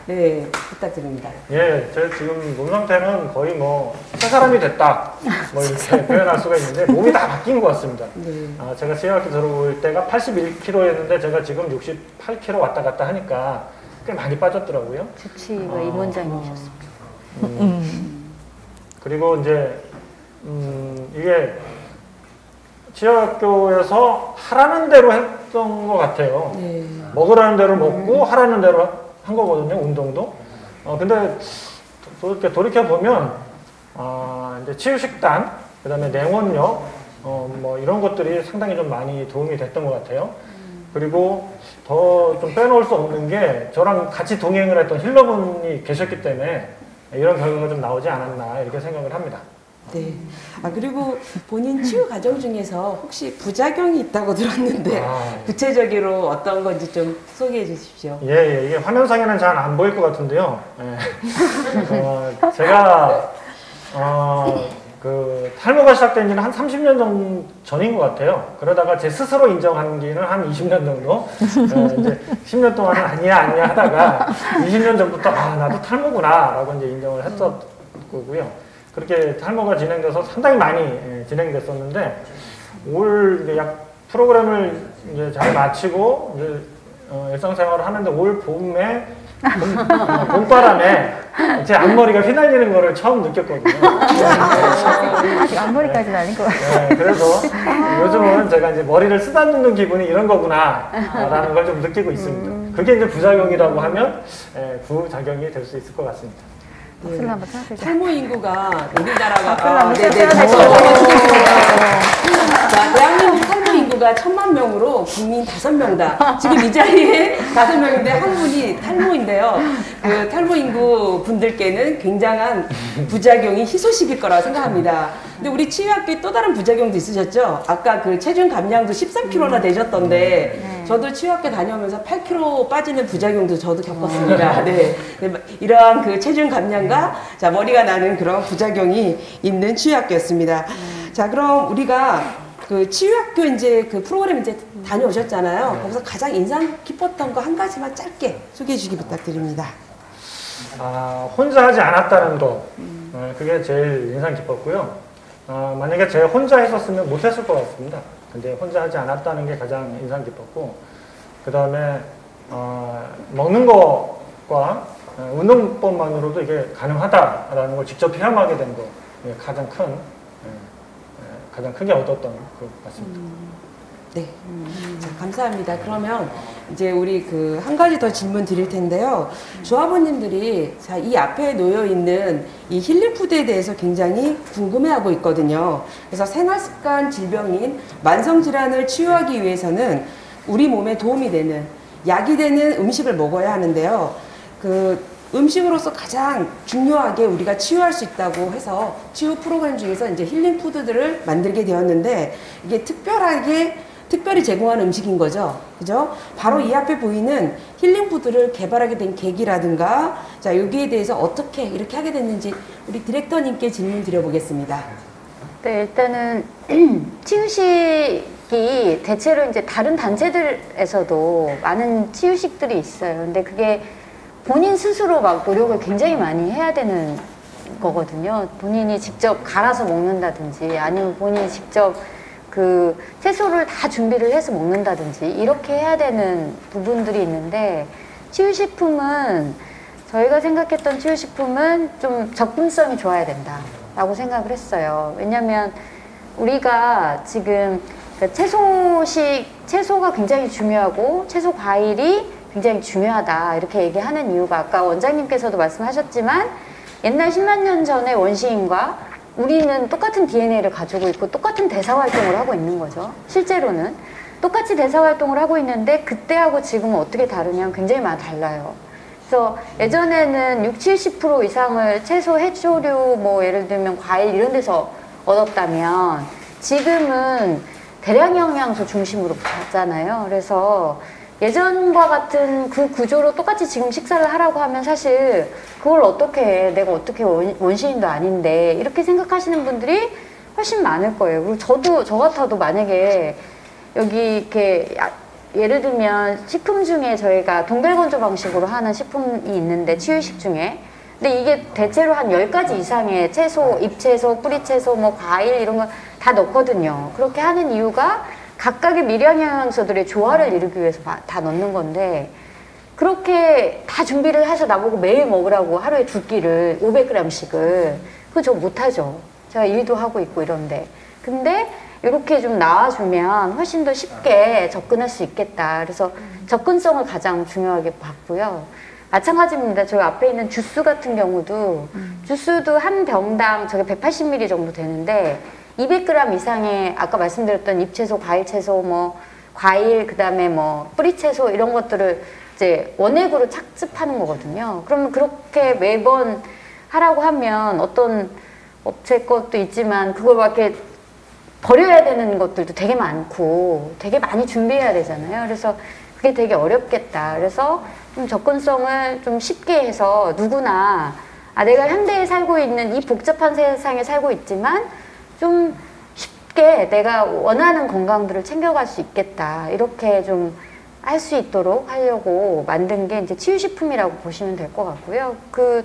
네, 부탁드립니다. 예, 제 지금 몸 상태는 거의 뭐 새 사람이 됐다 뭐 이렇게 표현할 수가 있는데 몸이 다 바뀐 것 같습니다. 네. 제가 치유학교 들어올 때가 81kg였는데 제가 지금 68kg 왔다 갔다 하니까 꽤 많이 빠졌더라고요. 주치의가 임원장님이셨습니다. 그리고 이제 이게 치유학교에서 하라는 대로 했던 것 같아요. 네. 먹으라는 대로 먹고 하라는 대로 한 거거든요, 운동도. 근데 이렇게 돌이켜보면, 이제 치유식단, 그 다음에 냉온욕, 뭐 이런 것들이 상당히 좀 많이 도움이 됐던 것 같아요. 그리고 더 좀 빼놓을 수 없는 게 저랑 같이 동행을 했던 힐러분이 계셨기 때문에 이런 결과가 좀 나오지 않았나 이렇게 생각을 합니다. 네. 그리고 본인 치유 과정 중에서 혹시 부작용이 있다고 들었는데 구체적으로 어떤 건지 좀 소개해 주십시오. 예, 이게 화면상에는 잘 안 보일 것 같은데요. 예. 제가 그 탈모가 시작된 지는 한 30년 정도 전인 것 같아요. 그러다가 제 스스로 인정한 지는 한 20년 정도. 이제 10년 동안은 아니야 하다가 20년 전부터 나도 탈모구나라고 이제 인정을 했었 거고요. 그렇게 탈모가 진행돼서 상당히 많이 진행됐었는데 올 이제 약 프로그램을 이제 잘 마치고 이제 일상생활을 하는데 올 봄에 봄바람에 제 앞머리가 휘날리는 거를 처음 느꼈거든요. 아직 앞머리까지는 아닌 것 같아요. 네, 그래서 요즘은 제가 이제 머리를 쓰다듬는 기분이 이런 거구나라는 걸 좀 느끼고 있습니다. 그게 이제 부작용이라고 하면 부작용이 될 수 있을 것 같습니다. 박수를 한번 쳐주세요. 탈모 인구가 우리나라가 박수를 네네. 한번 자, 대한민국 탈모 인구가 1000만 명으로 국민 5명다. 지금 이 자리에 5명인데 한 분이 탈모인데요. 그 탈모 인구 분들께는 굉장한 부작용이 희소식일 거라고 생각합니다. 근데 우리 치유학교에 또 다른 부작용도 있으셨죠? 아까 그 체중 감량도 13kg나 되셨던데 저도 치유학교 다녀오면서 8kg 빠지는 부작용도 저도 겪었습니다. 네. 이러한 그 체중 감량과 자, 머리가 나는 그런 부작용이 있는 치유학교였습니다. 자, 그럼 우리가 그 치유학교 이제 그 프로그램 이제 다녀오셨잖아요. 거기서 가장 인상 깊었던 거 한 가지만 짧게 소개해 주시기 부탁드립니다. 혼자 하지 않았다는 거, 그게 제일 인상 깊었고요. 만약에 제가 혼자 했었으면 못했을 것 같습니다. 근데 혼자 하지 않았다는 게 가장 인상 깊었고, 그 다음에 먹는 것과 운동법만으로도 이게 가능하다라는 걸 직접 체험하게 된 거, 가장 크게 얻었던 것 같습니다. 네, 자, 감사합니다. 그러면 이제 우리 한 가지 더 질문 드릴 텐데요. 조합원님들이 자, 이 앞에 놓여 있는 이 힐링 푸드에 대해서 굉장히 궁금해하고 있거든요. 그래서 생활습관 질병인 만성 질환을 치유하기 위해서는 우리 몸에 도움이 되는 약이 되는 음식을 먹어야 하는데요. 음식으로서 가장 중요하게 우리가 치유할 수 있다고 해서 치유 프로그램 중에서 이제 힐링 푸드들을 만들게 되었는데 이게 특별히 제공하는 음식인 거죠. 그죠? 바로 이 앞에 보이는 힐링 푸드를 개발하게 된 계기라든가, 자, 여기에 대해서 어떻게 이렇게 하게 됐는지 우리 디렉터님께 질문 드려보겠습니다. 네, 일단은 치유식이 대체로 이제 다른 단체들에서도 많은 치유식들이 있어요. 근데 그게 본인 스스로 막 노력을 굉장히 많이 해야 되는 거거든요. 본인이 직접 갈아서 먹는다든지 아니면 본인이 직접 채소를 다 준비를 해서 먹는다든지 이렇게 해야 되는 부분들이 있는데, 치유식품은 저희가 생각했던 치유식품은 좀 접근성이 좋아야 된다라고 생각을 했어요. 왜냐면 우리가 지금 채소가 굉장히 중요하고 채소 과일이 굉장히 중요하다 이렇게 얘기하는 이유가, 아까 원장님께서도 말씀하셨지만 옛날 10만 년 전의 원시인과 우리는 똑같은 DNA를 가지고 있고 똑같은 대사활동을 하고 있는 거죠. 실제로는 똑같이 대사활동을 하고 있는데 그때하고 지금은 어떻게 다르냐면 굉장히 많이 달라요. 그래서 예전에는 60-70% 이상을 채소, 해조류, 뭐 예를 들면 과일 이런 데서 얻었다면 지금은 대량 영양소 중심으로 봤잖아요. 그래서 예전과 같은 그 구조로 똑같이 지금 식사를 하라고 하면 사실 그걸 어떻게 해, 내가 어떻게 원시인도 아닌데 이렇게 생각하시는 분들이 훨씬 많을 거예요. 그리고 저 같아도 만약에 여기 이렇게 예를 들면 식품 중에 저희가 동결건조 방식으로 하는 식품이 있는데 치유식 중에, 근데 이게 대체로 한 10가지 이상의 채소, 잎채소, 뿌리채소, 뭐 과일 이런 거 다 넣거든요. 그렇게 하는 이유가 각각의 미량영양소들의 조화를 이루기 위해서 다 넣는 건데, 그렇게 다 준비를 해서 나보고 매일 먹으라고 하루에 2끼를 500g씩을 그거 저 못하죠. 제가 일도 하고 있고 이런데. 근데 이렇게 좀 나와주면 훨씬 더 쉽게 접근할 수 있겠다. 그래서 접근성을 가장 중요하게 봤고요. 마찬가지입니다. 저기 앞에 있는 주스 같은 경우도 주스도 한 병당 저게 180ml 정도 되는데 200g 이상의 아까 말씀드렸던 잎채소, 과일채소, 뭐 과일, 그다음에 뭐 뿌리채소 이런 것들을 이제 원액으로 착즙하는 거거든요. 그러면 그렇게 매번 하라고 하면 어떤 업체 것도 있지만 그걸 막 이렇게 버려야 되는 것들도 되게 많고 되게 많이 준비해야 되잖아요. 그래서 그게 되게 어렵겠다. 그래서 좀 접근성을 좀 쉽게 해서 누구나 내가 현대에 살고 있는 이 복잡한 세상에 살고 있지만 좀 쉽게 내가 원하는 건강들을 챙겨갈 수 있겠다. 이렇게 좀 할 수 있도록 하려고 만든 게 이제 치유식품이라고 보시면 될 것 같고요.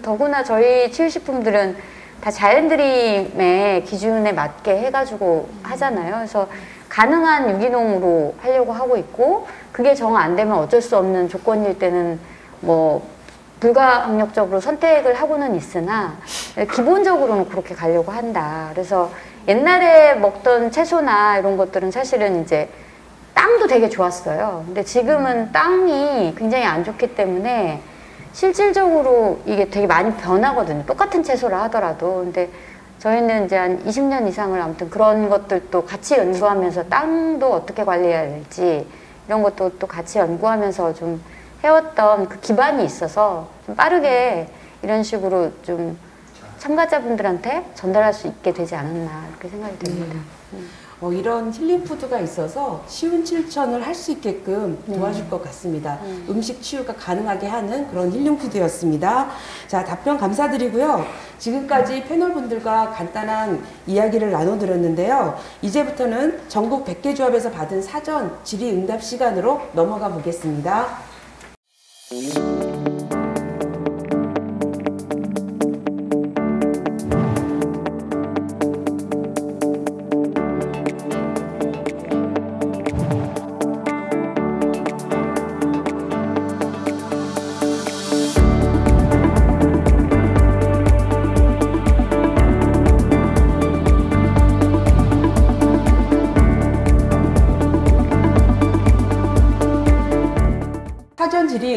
더구나 저희 치유식품들은 다 자연드림의 기준에 맞게 해가지고 하잖아요. 그래서 가능한 유기농으로 하려고 하고 있고, 그게 정 안 되면 어쩔 수 없는 조건일 때는 뭐 불가항력적으로 선택을 하고는 있으나 기본적으로는 그렇게 가려고 한다. 그래서 옛날에 먹던 채소나 이런 것들은 사실은 이제 땅도 되게 좋았어요. 근데 지금은 땅이 굉장히 안 좋기 때문에 실질적으로 이게 되게 많이 변하거든요. 똑같은 채소라 하더라도. 근데 저희는 이제 한 20년 이상을 아무튼 그런 것들도 같이 연구하면서 땅도 어떻게 관리해야 될지 이런 것도 또 같이 연구하면서 좀 해왔던 그 기반이 있어서 좀 빠르게 이런 식으로 좀 참가자분들한테 전달할 수 있게 되지 않았나 이렇게 생각이 됩니다. 이런 힐링 푸드가 있어서 쉬운 실천을 할 수 있게끔 도와줄 것 같습니다. 음식 치유가 가능하게 하는 그런 힐링 푸드였습니다. 자, 답변 감사드리고요. 지금까지 패널분들과 간단한 이야기를 나눠드렸는데요. 이제부터는 전국 100개 조합에서 받은 사전 질의응답 시간으로 넘어가 보겠습니다.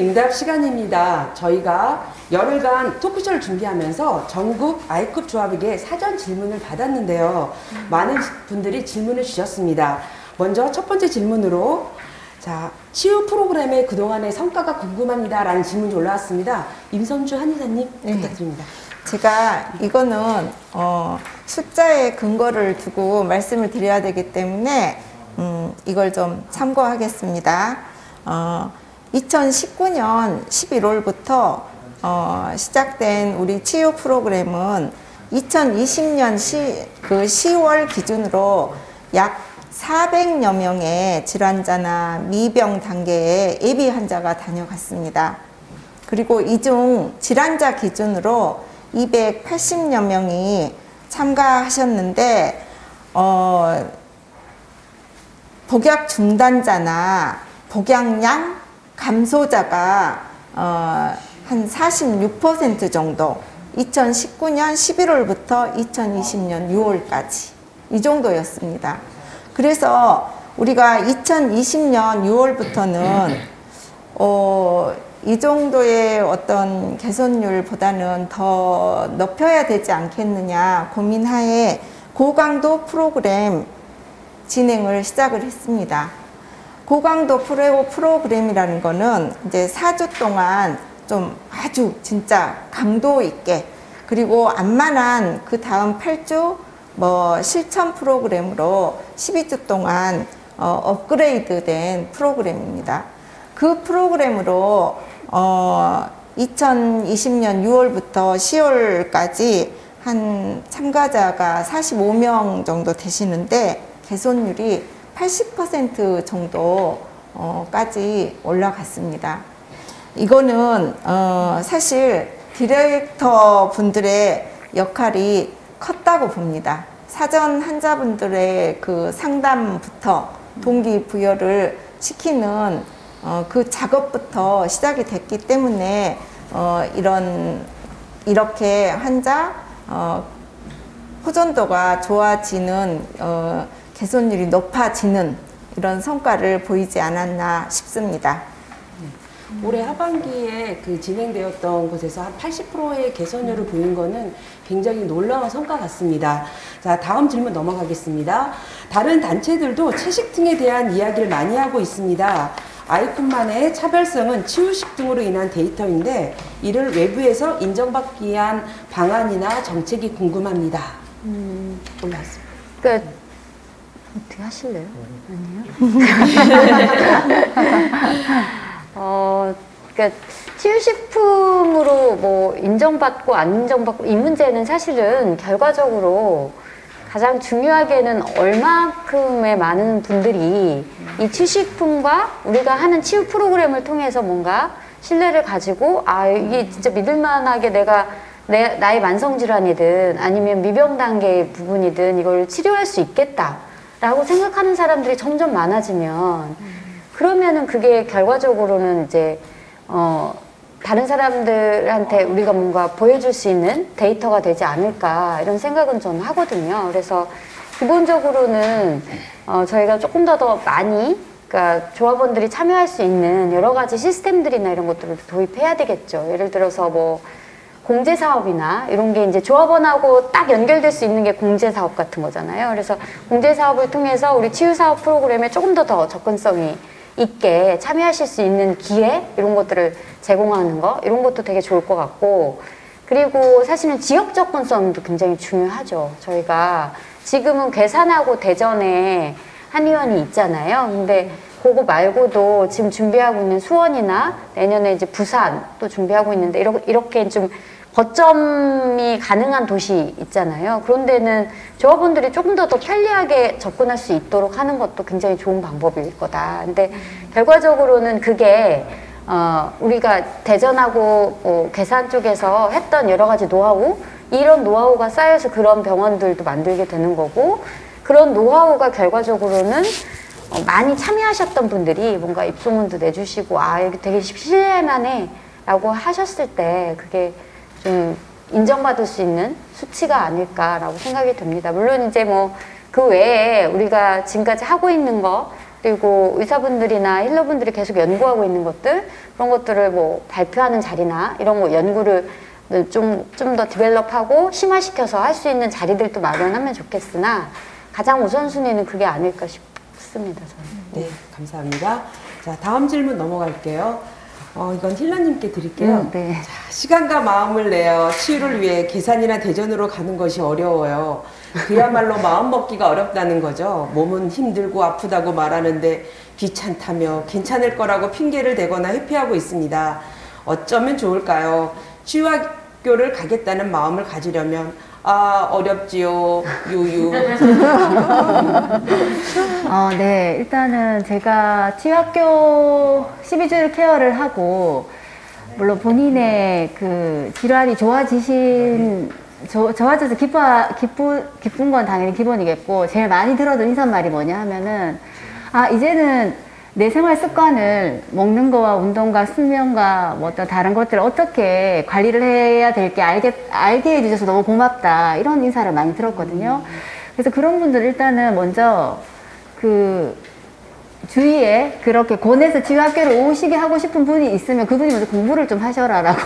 질의응답 시간입니다. 저희가 열흘간 토크쇼를 준비하면서 전국 I급 조합에게 사전 질문을 받았는데요. 많은 분들이 질문을 주셨습니다. 먼저 첫 번째 질문으로 자, 치유 프로그램의 그동안의 성과가 궁금합니다 라는 질문이 올라왔습니다. 임선주 한의사님 부탁드립니다. 제가 이거는 숫자에 근거를 두고 말씀을 드려야 되기 때문에 이걸 좀 참고하겠습니다. 2019년 11월부터 시작된 우리 치유 프로그램은 2020년 10월 기준으로 약 400여 명의 질환자나 미병 단계의 예비 환자가 다녀갔습니다. 그리고 이 중 질환자 기준으로 280여 명이 참가하셨는데 복약 중단자나 복약량 감소자가 한 46% 정도 2019년 11월부터 2020년 6월까지 이 정도였습니다. 그래서 우리가 2020년 6월부터는 이 정도의 어떤 개선율보다는 더 높여야 되지 않겠느냐 고민하에 고강도 프로그램 진행을 시작을 했습니다. 고강도 프로그램이라는 거는 이제 4주 동안 좀 아주 진짜 강도 있게 그리고 암만한 그 다음 8주 실천 프로그램으로 12주 동안 업그레이드 된 프로그램입니다. 그 프로그램으로 2020년 6월부터 10월까지 한 참가자가 45명 정도 되시는데 개선율이 80% 정도까지 올라갔습니다. 이거는 사실 디렉터 분들의 역할이 컸다고 봅니다. 사전 환자분들의 그 상담부터 동기부여를 시키는 그 작업부터 시작이 됐기 때문에 이렇게 환자 호전도가 좋아지는 개선율이 높아지는 이런 성과를 보이지 않았나 싶습니다. 올해 하반기에 그 진행되었던 곳에서 한 80%의 개선율을 보인 거는 굉장히 놀라운 성과 같습니다. 자, 다음 질문 넘어가겠습니다. 다른 단체들도 채식 등에 대한 이야기를 많이 하고 있습니다. 아이콘만의 차별성은 치유식 등으로 인한 데이터인데 이를 외부에서 인정받기 위한 방안이나 정책이 궁금합니다. 올라왔습니다. 그러니까 어떻게 하실래요? 아니요. 그러니까 치유식품으로 뭐 인정받고 안 인정받고 이 문제는 사실은 결과적으로 가장 중요하게는 얼마큼의 많은 분들이 이 치유식품과 우리가 하는 치유 프로그램을 통해서 뭔가 신뢰를 가지고 이게 진짜 믿을만하게 내가 나의 만성질환이든 아니면 미병 단계의 부분이든 이걸 치료할 수 있겠다라고 생각하는 사람들이 점점 많아지면 그러면은 그게 결과적으로는 이제 다른 사람들한테 우리가 뭔가 보여줄 수 있는 데이터가 되지 않을까 이런 생각은 저는 하거든요. 그래서 기본적으로는 저희가 조금 더 많이 그러니까 조합원들이 참여할 수 있는 여러 가지 시스템들이나 이런 것들을 도입해야 되겠죠. 예를 들어서 뭐 공제사업이나 이런 게 이제 조합원하고 딱 연결될 수 있는 게 공제사업 같은 거잖아요. 그래서 공제사업을 통해서 우리 치유사업 프로그램에 조금 더 접근성이 있게 참여하실 수 있는 기회 이런 것들을 제공하는 거 이런 것도 되게 좋을 것 같고 그리고 사실은 지역 접근성도 굉장히 중요하죠. 저희가 지금은 괴산하고 대전에 한의원이 있잖아요. 근데 그거 말고도 지금 준비하고 있는 수원이나 내년에 이제 부산 또 준비하고 있는데 이렇게 좀 거점이 가능한 도시 있잖아요. 그런 데는 조합원들이 조금 더 편리하게 접근할 수 있도록 하는 것도 굉장히 좋은 방법일 거다. 근데 결과적으로는 그게 우리가 대전하고 괴산 쪽에서 했던 여러 가지 노하우 이런 노하우가 쌓여서 그런 병원들도 만들게 되는 거고 그런 노하우가 결과적으로는 많이 참여하셨던 분들이 뭔가 입소문도 내주시고 여기 되게 신뢰만해 라고 하셨을 때 그게 좀 인정받을 수 있는 수치가 아닐까라고 생각이 듭니다. 물론 이제 뭐 그 외에 우리가 지금까지 하고 있는 거 그리고 의사분들이나 힐러분들이 계속 연구하고 있는 것들, 그런 것들을 뭐 발표하는 자리나 이런 거 연구를 좀 더 디벨롭하고 심화시켜서 할 수 있는 자리들도 마련하면 좋겠으나 가장 우선순위는 그게 아닐까 싶습니다. 저는. 네, 감사합니다. 자, 다음 질문 넘어갈게요. 이건 힐러님께 드릴게요. 네. 자, 시간과 마음을 내어 치유를 위해 계산이나 대전으로 가는 것이 어려워요. 그야말로 마음 먹기가 어렵다는 거죠. 몸은 힘들고 아프다고 말하는데 귀찮다며 괜찮을 거라고 핑계를 대거나 회피하고 있습니다. 어쩌면 좋을까요? 치유학교를 가겠다는 마음을 가지려면 어렵지요. 유유. 네. 일단은 제가 치유학교 12주 케어를 하고, 물론 본인의 그 질환이 좋아져서 기쁜 건 당연히 기본이겠고, 제일 많이 들어준 인사말이 뭐냐 하면은, 이제는 내 생활 습관을 먹는 거와 운동과 수면과 뭐 어떤 다른 것들을 어떻게 관리를 해야 될게 알게 해주셔서 너무 고맙다. 이런 인사를 많이 들었거든요. 그래서 그런 분들 일단은 먼저 그 주위에 그렇게 권해서 치유학교를 오시게 하고 싶은 분이 있으면 그분이 먼저 공부를 좀 하셔라라고.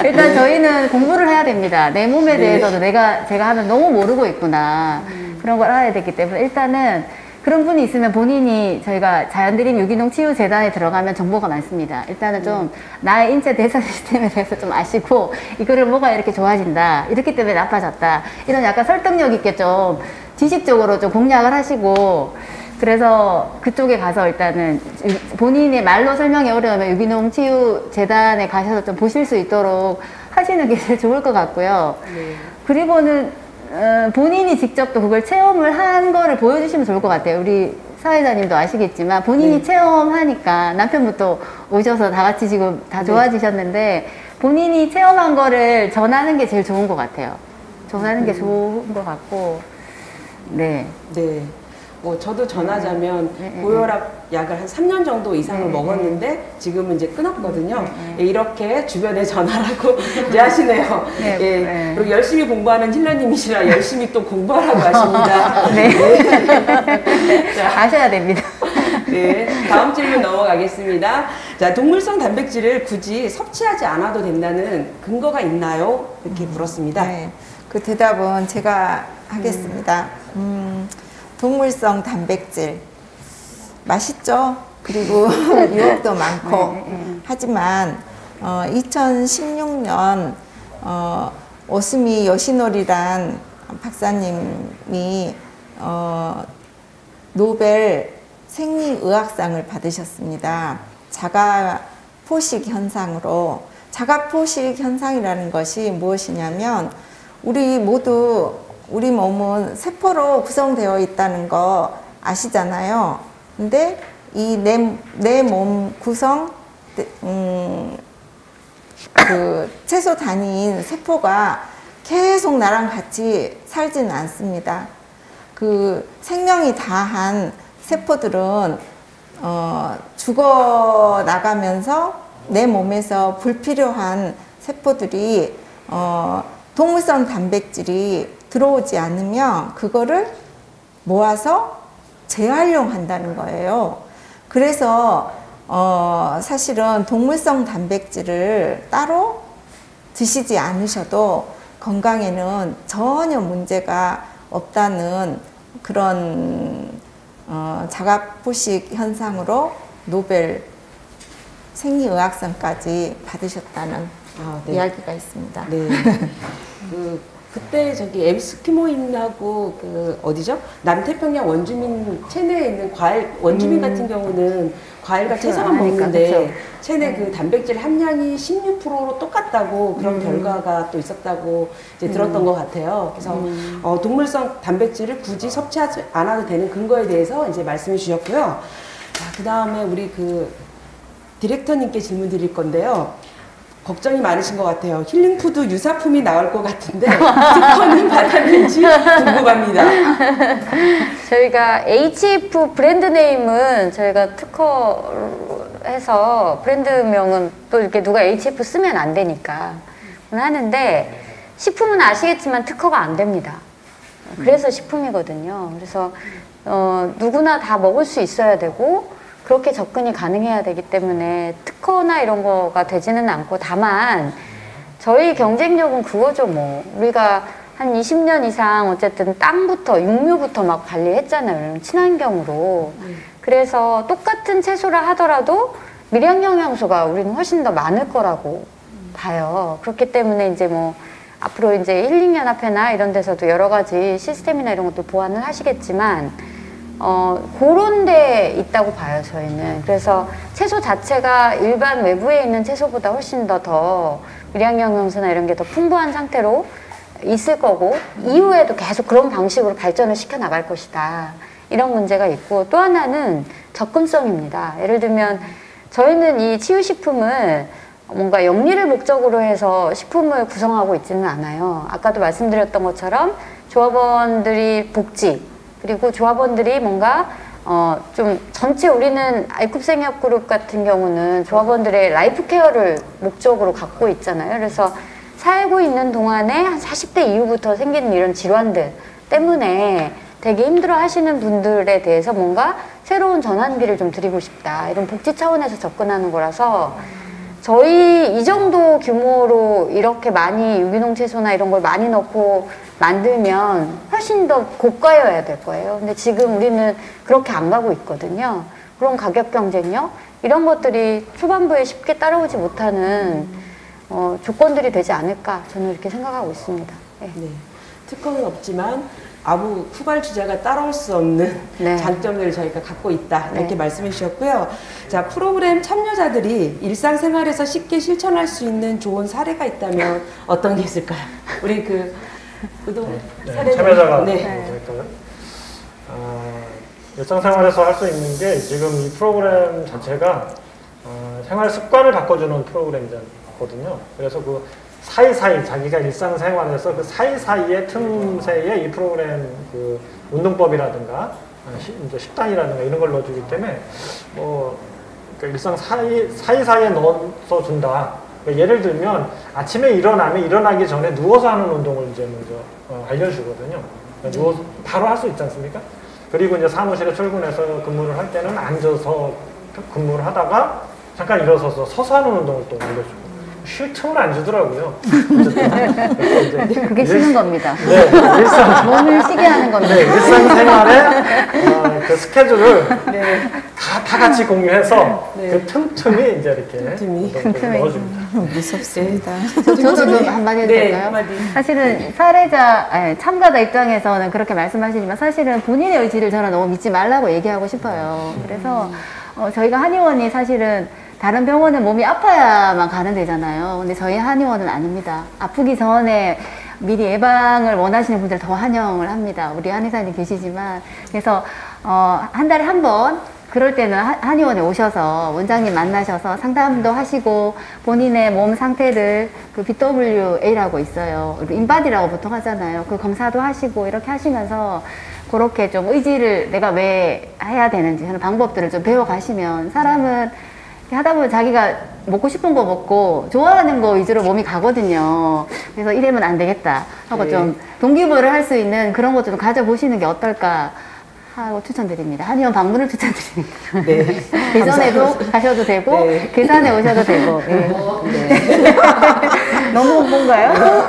일단 저희는 공부를 해야 됩니다. 내 몸에 대해서도 제가 하면 너무 모르고 있구나. 그런 걸 알아야 되기 때문에 일단은 그런 분이 있으면 본인이 저희가 자연드림 유기농 치유재단에 들어가면 정보가 많습니다. 일단은 좀 나의 인체 대사 시스템에 대해서 좀 아시고 이거를 뭐가 이렇게 좋아진다. 이렇기 때문에 나빠졌다. 이런 약간 설득력 있게 좀 지식적으로 좀 공략을 하시고 그래서 그쪽에 가서 일단은 본인의 말로 설명이 어려우면 유기농 치유재단에 가셔서 좀 보실 수 있도록 하시는 게 제일 좋을 것 같고요. 그리고는 본인이 직접 또 그걸 체험을 한 거를 보여주시면 좋을 것 같아요. 우리 사회자님도 아시겠지만 본인이 체험하니까 남편분도 오셔서 다 같이 지금 다 좋아지셨는데 본인이 체험한 거를 전하는 게 제일 좋은 것 같아요. 전하는 게 좋은 것 같고 네. 뭐 저도 전하자면 고혈압 약을 한 3년 정도 이상을 먹었는데 지금은 이제 끊었거든요. 이렇게 주변에 전하라고 이제 하시네요. 그리고 열심히 공부하는 힐러님이시라 열심히 또 공부하라고 하십니다. 자, 아셔야 됩니다. 네, 다음 질문 넘어가겠습니다. 자, 동물성 단백질을 굳이 섭취하지 않아도 된다는 근거가 있나요? 이렇게 물었습니다. 그 대답은 제가 하겠습니다. 동물성 단백질 맛있죠? 그리고 유혹도 많고 하지만 2016년 오스미 요시노리란 박사님이 노벨 생리의학상을 받으셨습니다. 자가포식 현상으로. 자가포식 현상이라는 것이 무엇이냐면 우리 몸은 세포로 구성되어 있다는 거 아시잖아요. 근데 이 내 몸 구성, 그 최소 단위인 세포가 계속 나랑 같이 살지는 않습니다. 그 생명이 다한 세포들은 죽어 나가면서 내 몸에서 불필요한 세포들이 동물성 단백질이 들어오지 않으면 그거를 모아서 재활용한다는 거예요. 그래서 사실은 동물성 단백질을 따로 드시지 않으셔도 건강에는 전혀 문제가 없다는 그런 자가포식 현상으로 노벨 생리의학상까지 받으셨다는 이야기가 있습니다. 그때 저기 에스키모인하고 그 어디죠? 남태평양 원주민 체내에 있는 과일 원주민 같은 경우는 과일과 채소만 먹는데 체내 그 단백질 함량이 16%로 똑같다고 그런 결과가 또 있었다고 이제 들었던 것 같아요. 그래서 동물성 단백질을 굳이 섭취하지 않아도 되는 근거에 대해서 이제 말씀해 주셨고요. 자, 그 다음에 우리 그 디렉터님께 질문 드릴 건데요. 걱정이 많으신 것 같아요. 힐링푸드 유사품이 나올 것 같은데 특허는 받았는지 궁금합니다. 저희가 HF 브랜드 네임은 저희가 특허해서 브랜드명은 또 이렇게 누가 HF 쓰면 안 되니까 하는데 식품은 아시겠지만 특허가 안 됩니다. 그래서 식품이거든요. 그래서 누구나 다 먹을 수 있어야 되고 그렇게 접근이 가능해야 되기 때문에 특허나 이런 거가 되지는 않고, 다만 저희 경쟁력은 그거죠. 뭐 우리가 한 20년 이상 어쨌든 땅부터 육류부터 막 관리했잖아요. 친환경으로. 그래서 똑같은 채소라 하더라도 밀양 영양소가 우리는 훨씬 더 많을 거라고 봐요. 그렇기 때문에 이제 뭐 앞으로 이제 힐링연합회나 이런 데서도 여러 가지 시스템이나 이런 것도 보완을 하시겠지만 그런 데 있다고 봐요, 저희는. 그래서 채소 자체가 일반 외부에 있는 채소보다 훨씬 더 밀양 영양소나 이런 게 더 풍부한 상태로 있을 거고, 이후에도 계속 그런 방식으로 발전을 시켜 나갈 것이다. 이런 문제가 있고, 또 하나는 접근성입니다. 예를 들면 저희는 이 치유식품을 뭔가 영리를 목적으로 해서 식품을 구성하고 있지는 않아요. 아까도 말씀드렸던 것처럼 조합원들이 복지, 그리고 조합원들이 뭔가 좀 전체, 우리는 아이쿱생협그룹 같은 경우는 조합원들의 라이프 케어를 목적으로 갖고 있잖아요. 그래서 살고 있는 동안에 한 40대 이후부터 생기는 이런 질환들 때문에 되게 힘들어 하시는 분들에 대해서 뭔가 새로운 전환기를 좀 드리고 싶다. 이런 복지 차원에서 접근하는 거라서 저희 이 정도 규모로 이렇게 많이 유기농 채소나 이런 걸 많이 넣고 만들면 훨씬 더 고가여야 될 거예요. 근데 지금 우리는 그렇게 안 가고 있거든요. 그런 가격 경쟁력, 이런 것들이 초반부에 쉽게 따라오지 못하는 조건들이 되지 않을까, 저는 이렇게 생각하고 있습니다. 네. 네. 특허는 없지만 아무 후발주자가 따라올 수 없는 네. 장점들을 저희가 갖고 있다, 이렇게 네. 말씀해 주셨고요. 자, 프로그램 참여자들이 일상생활에서 쉽게 실천할 수 있는 좋은 사례가 있다면 어떤 게 있을까요? 우리 사례 참여자가 네. 될까요? 일상생활에서 할 수 있는 게, 지금 이 프로그램 자체가 생활 습관을 바꿔주는 프로그램이거든요. 그래서 그 사이사이, 자기가 일상생활에서 그 사이사이의 틈새에 이 프로그램 그 운동법이라든가 이제 식단이라든가 이런 걸 넣어주기 때문에 그러니까 일상 사이사이에 넣어서 준다. 그러니까 예를 들면 아침에 일어나면 일어나기 전에 누워서 하는 운동을 이제 먼저 알려주거든요. 그러니까 누워서 바로 할 수 있지 않습니까? 그리고 이제 사무실에 출근해서 근무를 할 때는 앉아서 근무를 하다가 잠깐 일어서서 서서 하는 운동을 또 알려주고. 쉴 틈을 안 주더라고요. 그게 쉬는 겁니다. 네, 몸을 쉬게 하는 겁니다. 네, 일상생활에 그 스케줄을 다 같이 공유해서 그 틈틈이 이제 이렇게 넣어줍니다. 무섭습니다. 저도 좀 한마디 해도 될까요? 사실은 참가자 입장에서는 그렇게 말씀하시지만 사실은 본인의 의지를 저는 너무 믿지 말라고 얘기하고 싶어요. 그래서 저희가 한의원이 사실은 다른 병원은 몸이 아파야만 가는 데잖아요. 근데 저희 한의원은 아닙니다. 아프기 전에 미리 예방을 원하시는 분들 더 환영을 합니다. 우리 한의사님 계시지만. 그래서 한 달에 한 번 그럴 때는 한의원에 오셔서 원장님 만나셔서 상담도 하시고 본인의 몸 상태를 그 BWA라고 있어요. 인바디라고 보통 하잖아요. 그 검사도 하시고 이렇게 하시면서 그렇게 좀 의지를 내가 왜 해야 되는지 하는 방법들을 좀 배워가시면, 사람은 하다 보면 자기가 먹고 싶은 거 먹고 좋아하는 거 위주로 몸이 가거든요. 그래서 이러면 안 되겠다 하고 좀 동기부여를 할 수 있는 그런 것도 좀 가져보시는 게 어떨까 하고 추천드립니다. 한의원 방문을 추천드립니다. 네. 대전에도 가셔도 되고 계산에 오셔도 되고. 네. 너무 홍보인가요?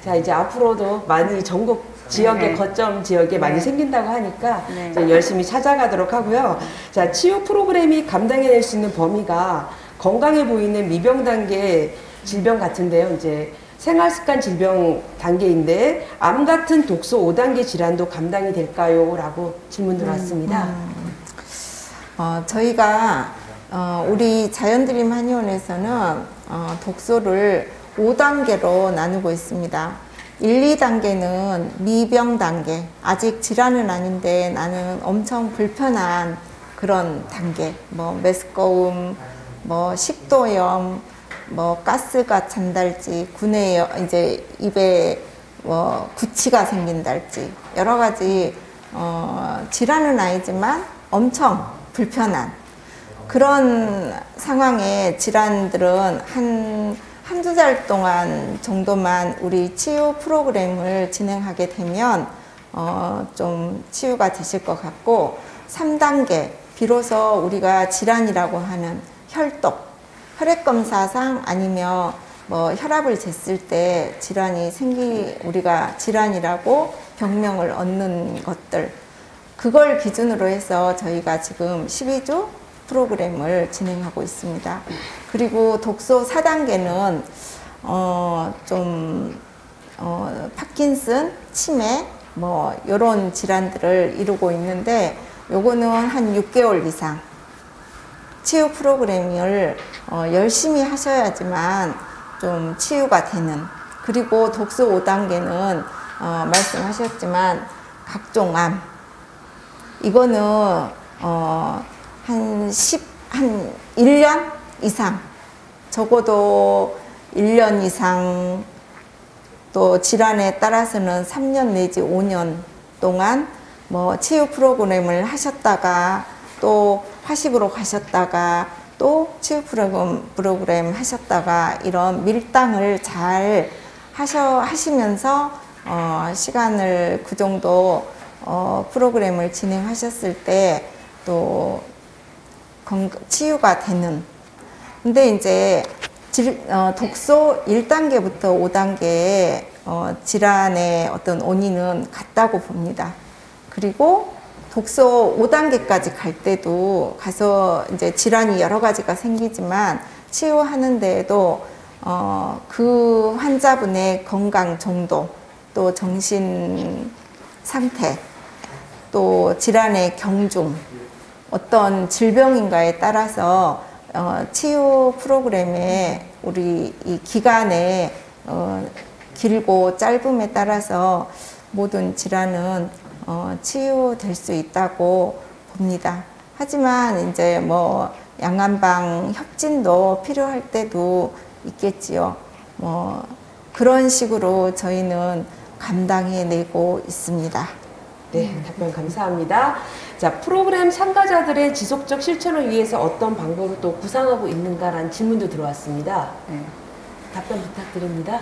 자, 이제 앞으로도 많이 전국 지역에 거점 지역에 많이 생긴다고 하니까 이제 열심히 찾아가도록 하고요. 자, 치유 프로그램이 감당해낼 수 있는 범위가 건강해 보이는 미병 단계 질병 같은데요. 이제 생활습관 질병 단계인데 암 같은 독소 5단계 질환도 감당이 될까요? 라고 질문 들어왔습니다. 저희가 우리 자연드림 한의원에서는 독소를 5단계로 나누고 있습니다. 1, 2단계는 미병 단계, 아직 질환은 아닌데 나는 엄청 불편한 그런 단계, 뭐 메스꺼움, 뭐 식도염, 뭐 가스가 찬달지, 구내 이제 입에 뭐 구취가 생긴달지, 여러 가지 질환은 아니지만 엄청 불편한 그런 상황의 질환들은 한 한두 달 동안 정도만 우리 치유 프로그램을 진행하게 되면 좀 치유가 되실 것 같고, 3단계, 비로소 우리가 질환이라고 하는 혈독, 혈액검사상 아니면 뭐 혈압을 쟀을 때 질환이 우리가 질환이라고 병명을 얻는 것들, 그걸 기준으로 해서 저희가 지금 12주 프로그램을 진행하고 있습니다. 그리고 독소 4단계는 파킨슨, 치매 뭐 이런 질환들을 이루고 있는데, 요거는 한 6개월 이상 치유 프로그램을 열심히 하셔야지만 좀 치유가 되는. 그리고 독소 5단계는 말씀하셨지만 각종 암, 이거는 한 1년 이상, 적어도 1년 이상, 또 질환에 따라서는 3년 내지 5년 동안 뭐 치유 프로그램을 하셨다가 또 화식으로 가셨다가 또 치유 프로그램 하셨다가 이런 밀당을 잘 하시면서 시간을 그 정도 프로그램을 진행하셨을 때 또 치유가 되는. 근데 이제 독소 1단계부터 5단계의 질환의 어떤 원인은 같다고 봅니다. 그리고 독소 5단계까지 갈 때도 가서 이제 질환이 여러 가지가 생기지만 치유하는 데에도 그 환자분의 건강 정도, 또 정신 상태, 또 질환의 경중, 어떤 질병인가에 따라서 치유 프로그램의 우리 이 기간의 길고 짧음에 따라서 모든 질환은 치유될 수 있다고 봅니다. 하지만 이제 뭐 양한방 협진도 필요할 때도 있겠지요. 뭐 그런 식으로 저희는 감당해내고 있습니다. 네, 답변 감사합니다. 자, 프로그램 참가자들의 지속적 실천을 위해서 어떤 방법을 또 구상하고 있는가라는 질문도 들어왔습니다. 답변 부탁드립니다.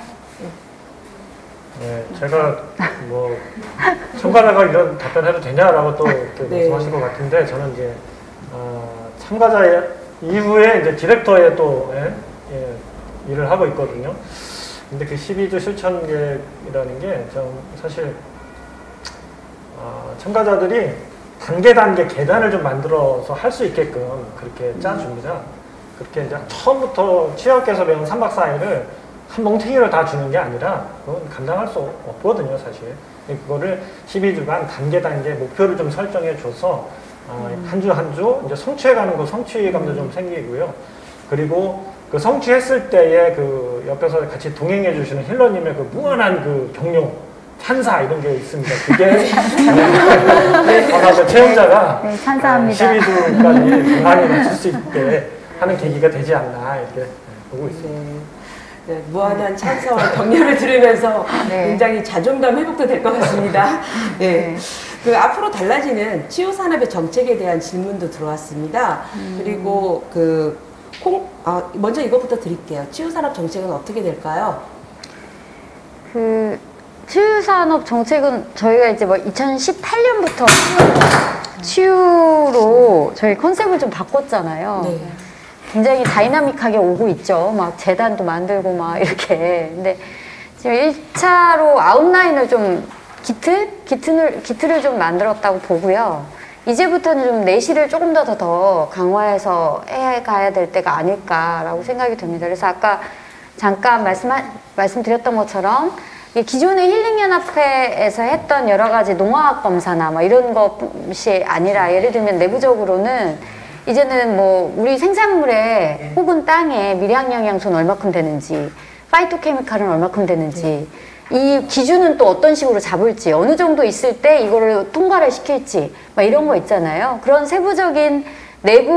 네, 제가 뭐 참가자가 이런 답변해도 되냐라고 또 이렇게 네. 말씀하신 것 같은데, 저는 이제 참가자 이후에 이제 디렉터에 또 일을 하고 있거든요. 근데 그 12주 실천 계획이라는 게 좀 사실 참가자들이 단계 계단을 좀 만들어서 할 수 있게끔 그렇게 짜줍니다. 그렇게 이제 처음부터 치유학교에서 배운 3박 4일을 한 뭉탱이로 다 주는 게 아니라 그건 감당할 수 없거든요, 사실. 그거를 12주간 단계 목표를 좀 설정해 줘서 한 주 한 주 이제 성취해가는 거 성취감도 좀 생기고요. 그리고 그 성취했을 때에 그 옆에서 같이 동행해 주시는 힐러님의 그 무한한 그 격려, 찬사 이런 게 있습니다. 그게 아마 그 체험자가 네, 찬사합니다. 12주까지 건강에 맞출 수 있게 하는 계기가 되지 않나 이렇게 보고 있습니다. 네, 무한한 찬사와 격려를 들으면서 네. 굉장히 자존감 회복도 될 것 같습니다. 네. 그 앞으로 달라지는 치유 산업의 정책에 대한 질문도 들어왔습니다. 그리고 먼저 이것부터 드릴게요. 치유 산업 정책은 어떻게 될까요? 그 치유산업 정책은 저희가 이제 뭐 2018년부터 치유로 저희 컨셉을 좀 바꿨잖아요. 네. 굉장히 다이나믹하게 오고 있죠. 막 재단도 만들고 막 이렇게. 근데 지금 1차로 아웃라인을 좀 기틀을 좀 만들었다고 보고요. 이제부터는 좀 내실을 조금 더 강화해서 해가야 될 때가 아닐까라고 생각이 듭니다. 그래서 아까 잠깐 말씀드렸던 것처럼 기존의 힐링연합회에서 했던 여러 가지 농화학 검사나 뭐 이런 것이 아니라, 예를 들면 내부적으로는 이제는 뭐 우리 생산물에 혹은 땅에 미량 영양소는 얼마큼 되는지, 파이토케미칼은 얼마큼 되는지, 이 기준은 또 어떤 식으로 잡을지, 어느 정도 있을 때 이거를 통과를 시킬지, 막 이런 거 있잖아요. 그런 세부적인 내부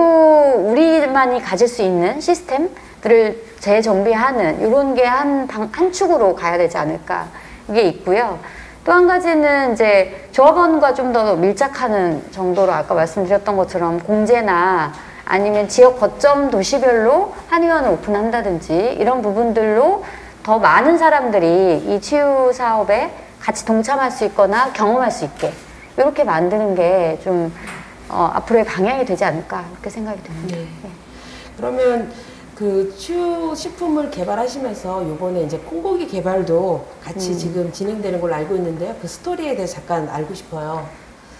우리만이 가질 수 있는 시스템들을 재정비하는 이런 게 한 축으로 가야 되지 않을까, 이게 있고요. 또 한 가지는 이제 조합원과 좀 더 밀착하는 정도로 아까 말씀드렸던 것처럼 공제나 아니면 지역 거점 도시별로 한의원을 오픈한다든지 이런 부분들로 더 많은 사람들이 이 치유 사업에 같이 동참할 수 있거나 경험할 수 있게 이렇게 만드는 게 좀 앞으로의 방향이 되지 않을까 이렇게 생각이 듭니다. 네. 그러면 그 치유 식품을 개발하시면서 이번에 이제 콩고기 개발도 같이 지금 진행되는 걸로 알고 있는데요. 그 스토리에 대해서 잠깐 알고 싶어요.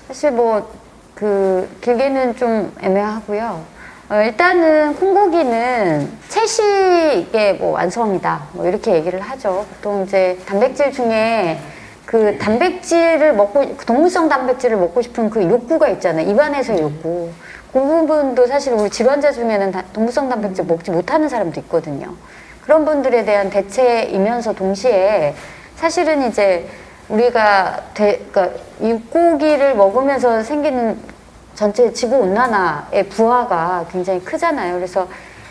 사실 뭐 길게는 좀 애매하고요. 일단은 콩고기는 채식의 뭐 완성이다 뭐 이렇게 얘기를 하죠. 보통 이제 단백질 중에 그 단백질을 동물성 단백질을 먹고 싶은 그 욕구가 있잖아요. 입안에서의 욕구. 그 부분도 사실 우리 질환자 중에는 동물성 단백질 먹지 못하는 사람도 있거든요. 그런 분들에 대한 대체이면서 동시에 사실은 이제 우리가 그러니까 육고기를 먹으면서 생기는 전체 지구온난화의 부하가 굉장히 크잖아요. 그래서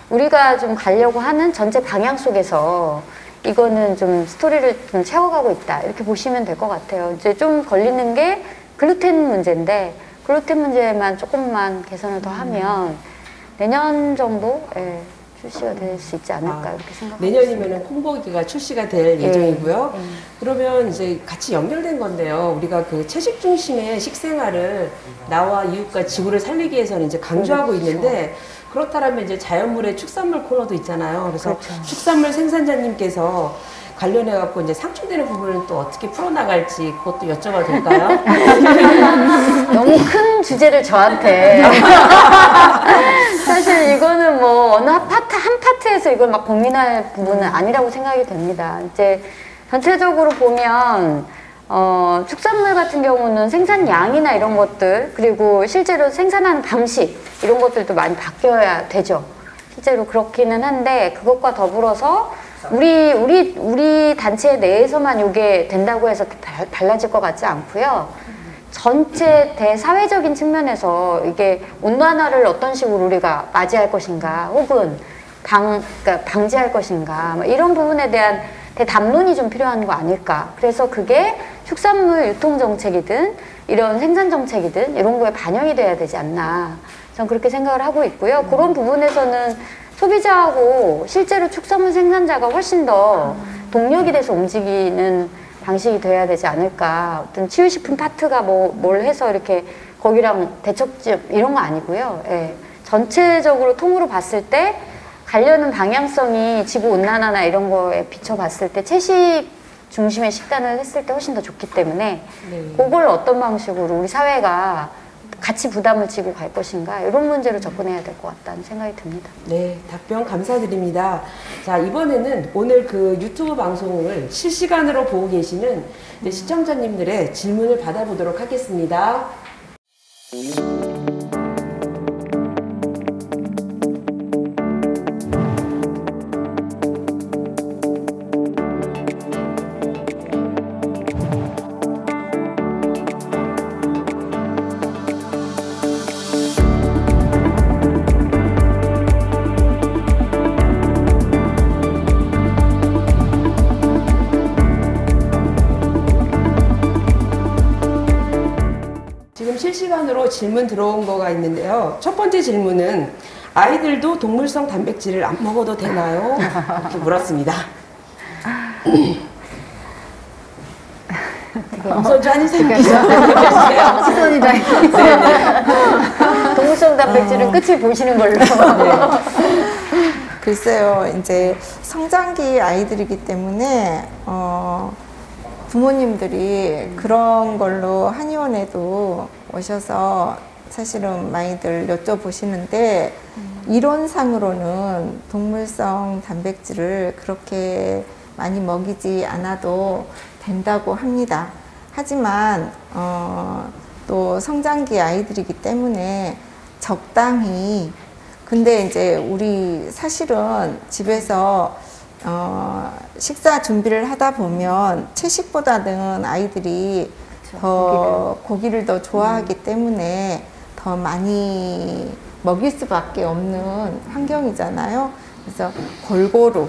우리가 좀 가려고 하는 전체 방향 속에서 이거는 좀 스토리를 좀 채워가고 있다 이렇게 보시면 될 것 같아요. 이제 좀 걸리는 게 글루텐 문제인데 글루텐 문제만 조금만 개선을 더 하면 내년 정도에 출시가 될 수 있지 않을까 이렇게 생각합니다. 내년이면은 콩고기가 출시가 될 예정이고요. 그러면 이제 같이 연결된 건데요. 우리가 그 채식 중심의 식생활을 나와 이웃과 지구를 살리기 위해서는 이제 강조하고 있는데 그렇다면 이제 자연물의 축산물 코너도 있잖아요. 그래서 축산물 생산자님께서 관련해 갖고 이제 상충되는 부분을 또 어떻게 풀어나갈지 그것도 여쭤봐도 될까요? 너무 큰 주제를 저한테 사실 이거는 뭐 어느 한 파트에서 이걸 막 고민할 부분은 아니라고 생각이 됩니다. 이제 전체적으로 보면 축산물 같은 경우는 생산량이나 이런 것들 그리고 실제로 생산하는 방식 이런 것들도 많이 바뀌어야 되죠. 실제로 그렇기는 한데 그것과 더불어서 우리 단체 내에서만 이게 된다고 해서 달라질 것 같지 않고요. 전체 대사회적인 측면에서 이게 온난화를 어떤 식으로 우리가 맞이할 것인가 혹은 그러니까 방지할 것인가 이런 부분에 대한 대담론이 좀 필요한 거 아닐까. 그래서 그게 축산물 유통 정책이든 이런 생산 정책이든 이런 거에 반영이 돼야 되지 않나. 전 그렇게 생각을 하고 있고요. 그런 부분에서는 소비자하고 실제로 축산물 생산자가 훨씬 더 동력이 돼서 움직이는 방식이 돼야 되지 않을까. 어떤 치유식품 파트가 뭘 해서 이렇게 거기랑 대척점 이런 거 아니고요. 예. 전체적으로 통으로 봤을 때 가려는 방향성이 지구온난화나 이런 거에 비춰봤을 때 채식 중심의 식단을 했을 때 훨씬 더 좋기 때문에 그걸 어떤 방식으로 우리 사회가 같이 부담을 지고 갈 것인가 이런 문제로 접근해야 될 것 같다는 생각이 듭니다. 네, 답변 감사드립니다. 자, 이번에는 오늘 그 유튜브 방송을 실시간으로 보고 계시는 시청자님들의 질문을 받아보도록 하겠습니다. 실시간으로 질문 들어온 거가 있는데요. 첫 번째 질문은 아이들도 동물성 단백질을 안 먹어도 되나요? 이렇게 물었습니다. 우선주 한의사님께서 시선이다. 동물성 단백질은 끝을 보시는 걸로. 글쎄요, 이제 성장기 아이들이기 때문에 부모님들이 그런 걸로 한의원에도 오셔서 사실은 많이들 여쭤보시는데 이론상으로는 동물성 단백질을 그렇게 많이 먹이지 않아도 된다고 합니다. 하지만 또 성장기 아이들이기 때문에 적당히 근데 이제 우리 사실은 집에서 식사 준비를 하다 보면 채식보다는 아이들이 더 고기를 더 좋아하기 때문에 더 많이 먹일 수밖에 없는 환경이잖아요. 그래서 골고루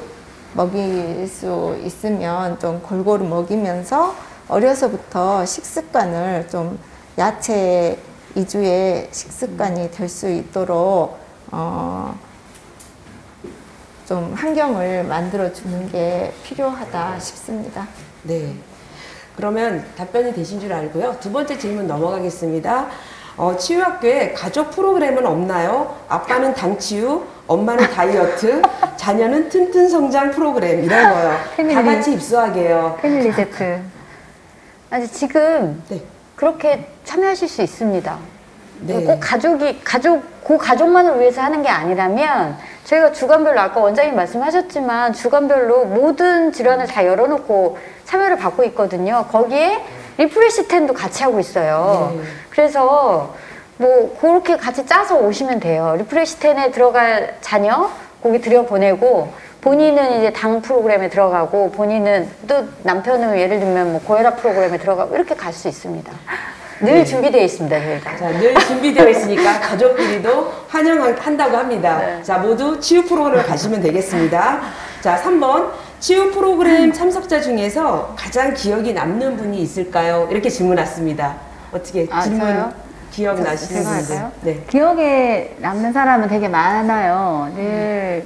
먹일 수 있으면 좀 골고루 먹이면서 어려서부터 식습관을 좀 야채 위주의 식습관이 될 수 있도록 좀 환경을 만들어 주는 게 필요하다 싶습니다. 네. 그러면 답변이 되신 줄 알고요. 두 번째 질문 넘어가겠습니다. 치유학교에 가족 프로그램은 없나요? 아빠는 당치유, 엄마는 다이어트, 자녀는 튼튼 성장 프로그램 이런 거요. 다 같이 입수하게요. 패밀리 세트. 아니 지금 네. 그렇게 참여하실 수 있습니다. 네. 꼭 그 가족만을 위해서 하는 게 아니라면 저희가 주간별로 아까 원장님 말씀하셨지만 주간별로 모든 질환을 다 열어놓고 참여를 받고 있거든요. 거기에 리프레시 텐도 같이 하고 있어요. 네. 그래서 뭐 그렇게 같이 짜서 오시면 돼요. 리프레시 텐에 들어갈 자녀 거기 들여보내고 본인은 이제 당 프로그램에 들어가고 본인은 또 남편은 예를 들면 뭐 고혈압 프로그램에 들어가고 이렇게 갈 수 있습니다. 늘 준비되어 있습니다, 저희가. 자, 늘 준비되어 있으니까 가족끼리도 환영한다고 합니다. 네. 자, 모두 치유 프로그램을 가시면 되겠습니다. 자, 3번. 치유 프로그램 참석자 중에서 가장 기억이 남는 분이 있을까요? 이렇게 질문 왔습니다. 어떻게 질문 저요? 기억나시는 제가 분들? 할까요? 네. 기억에 남는 사람은 되게 많아요. 늘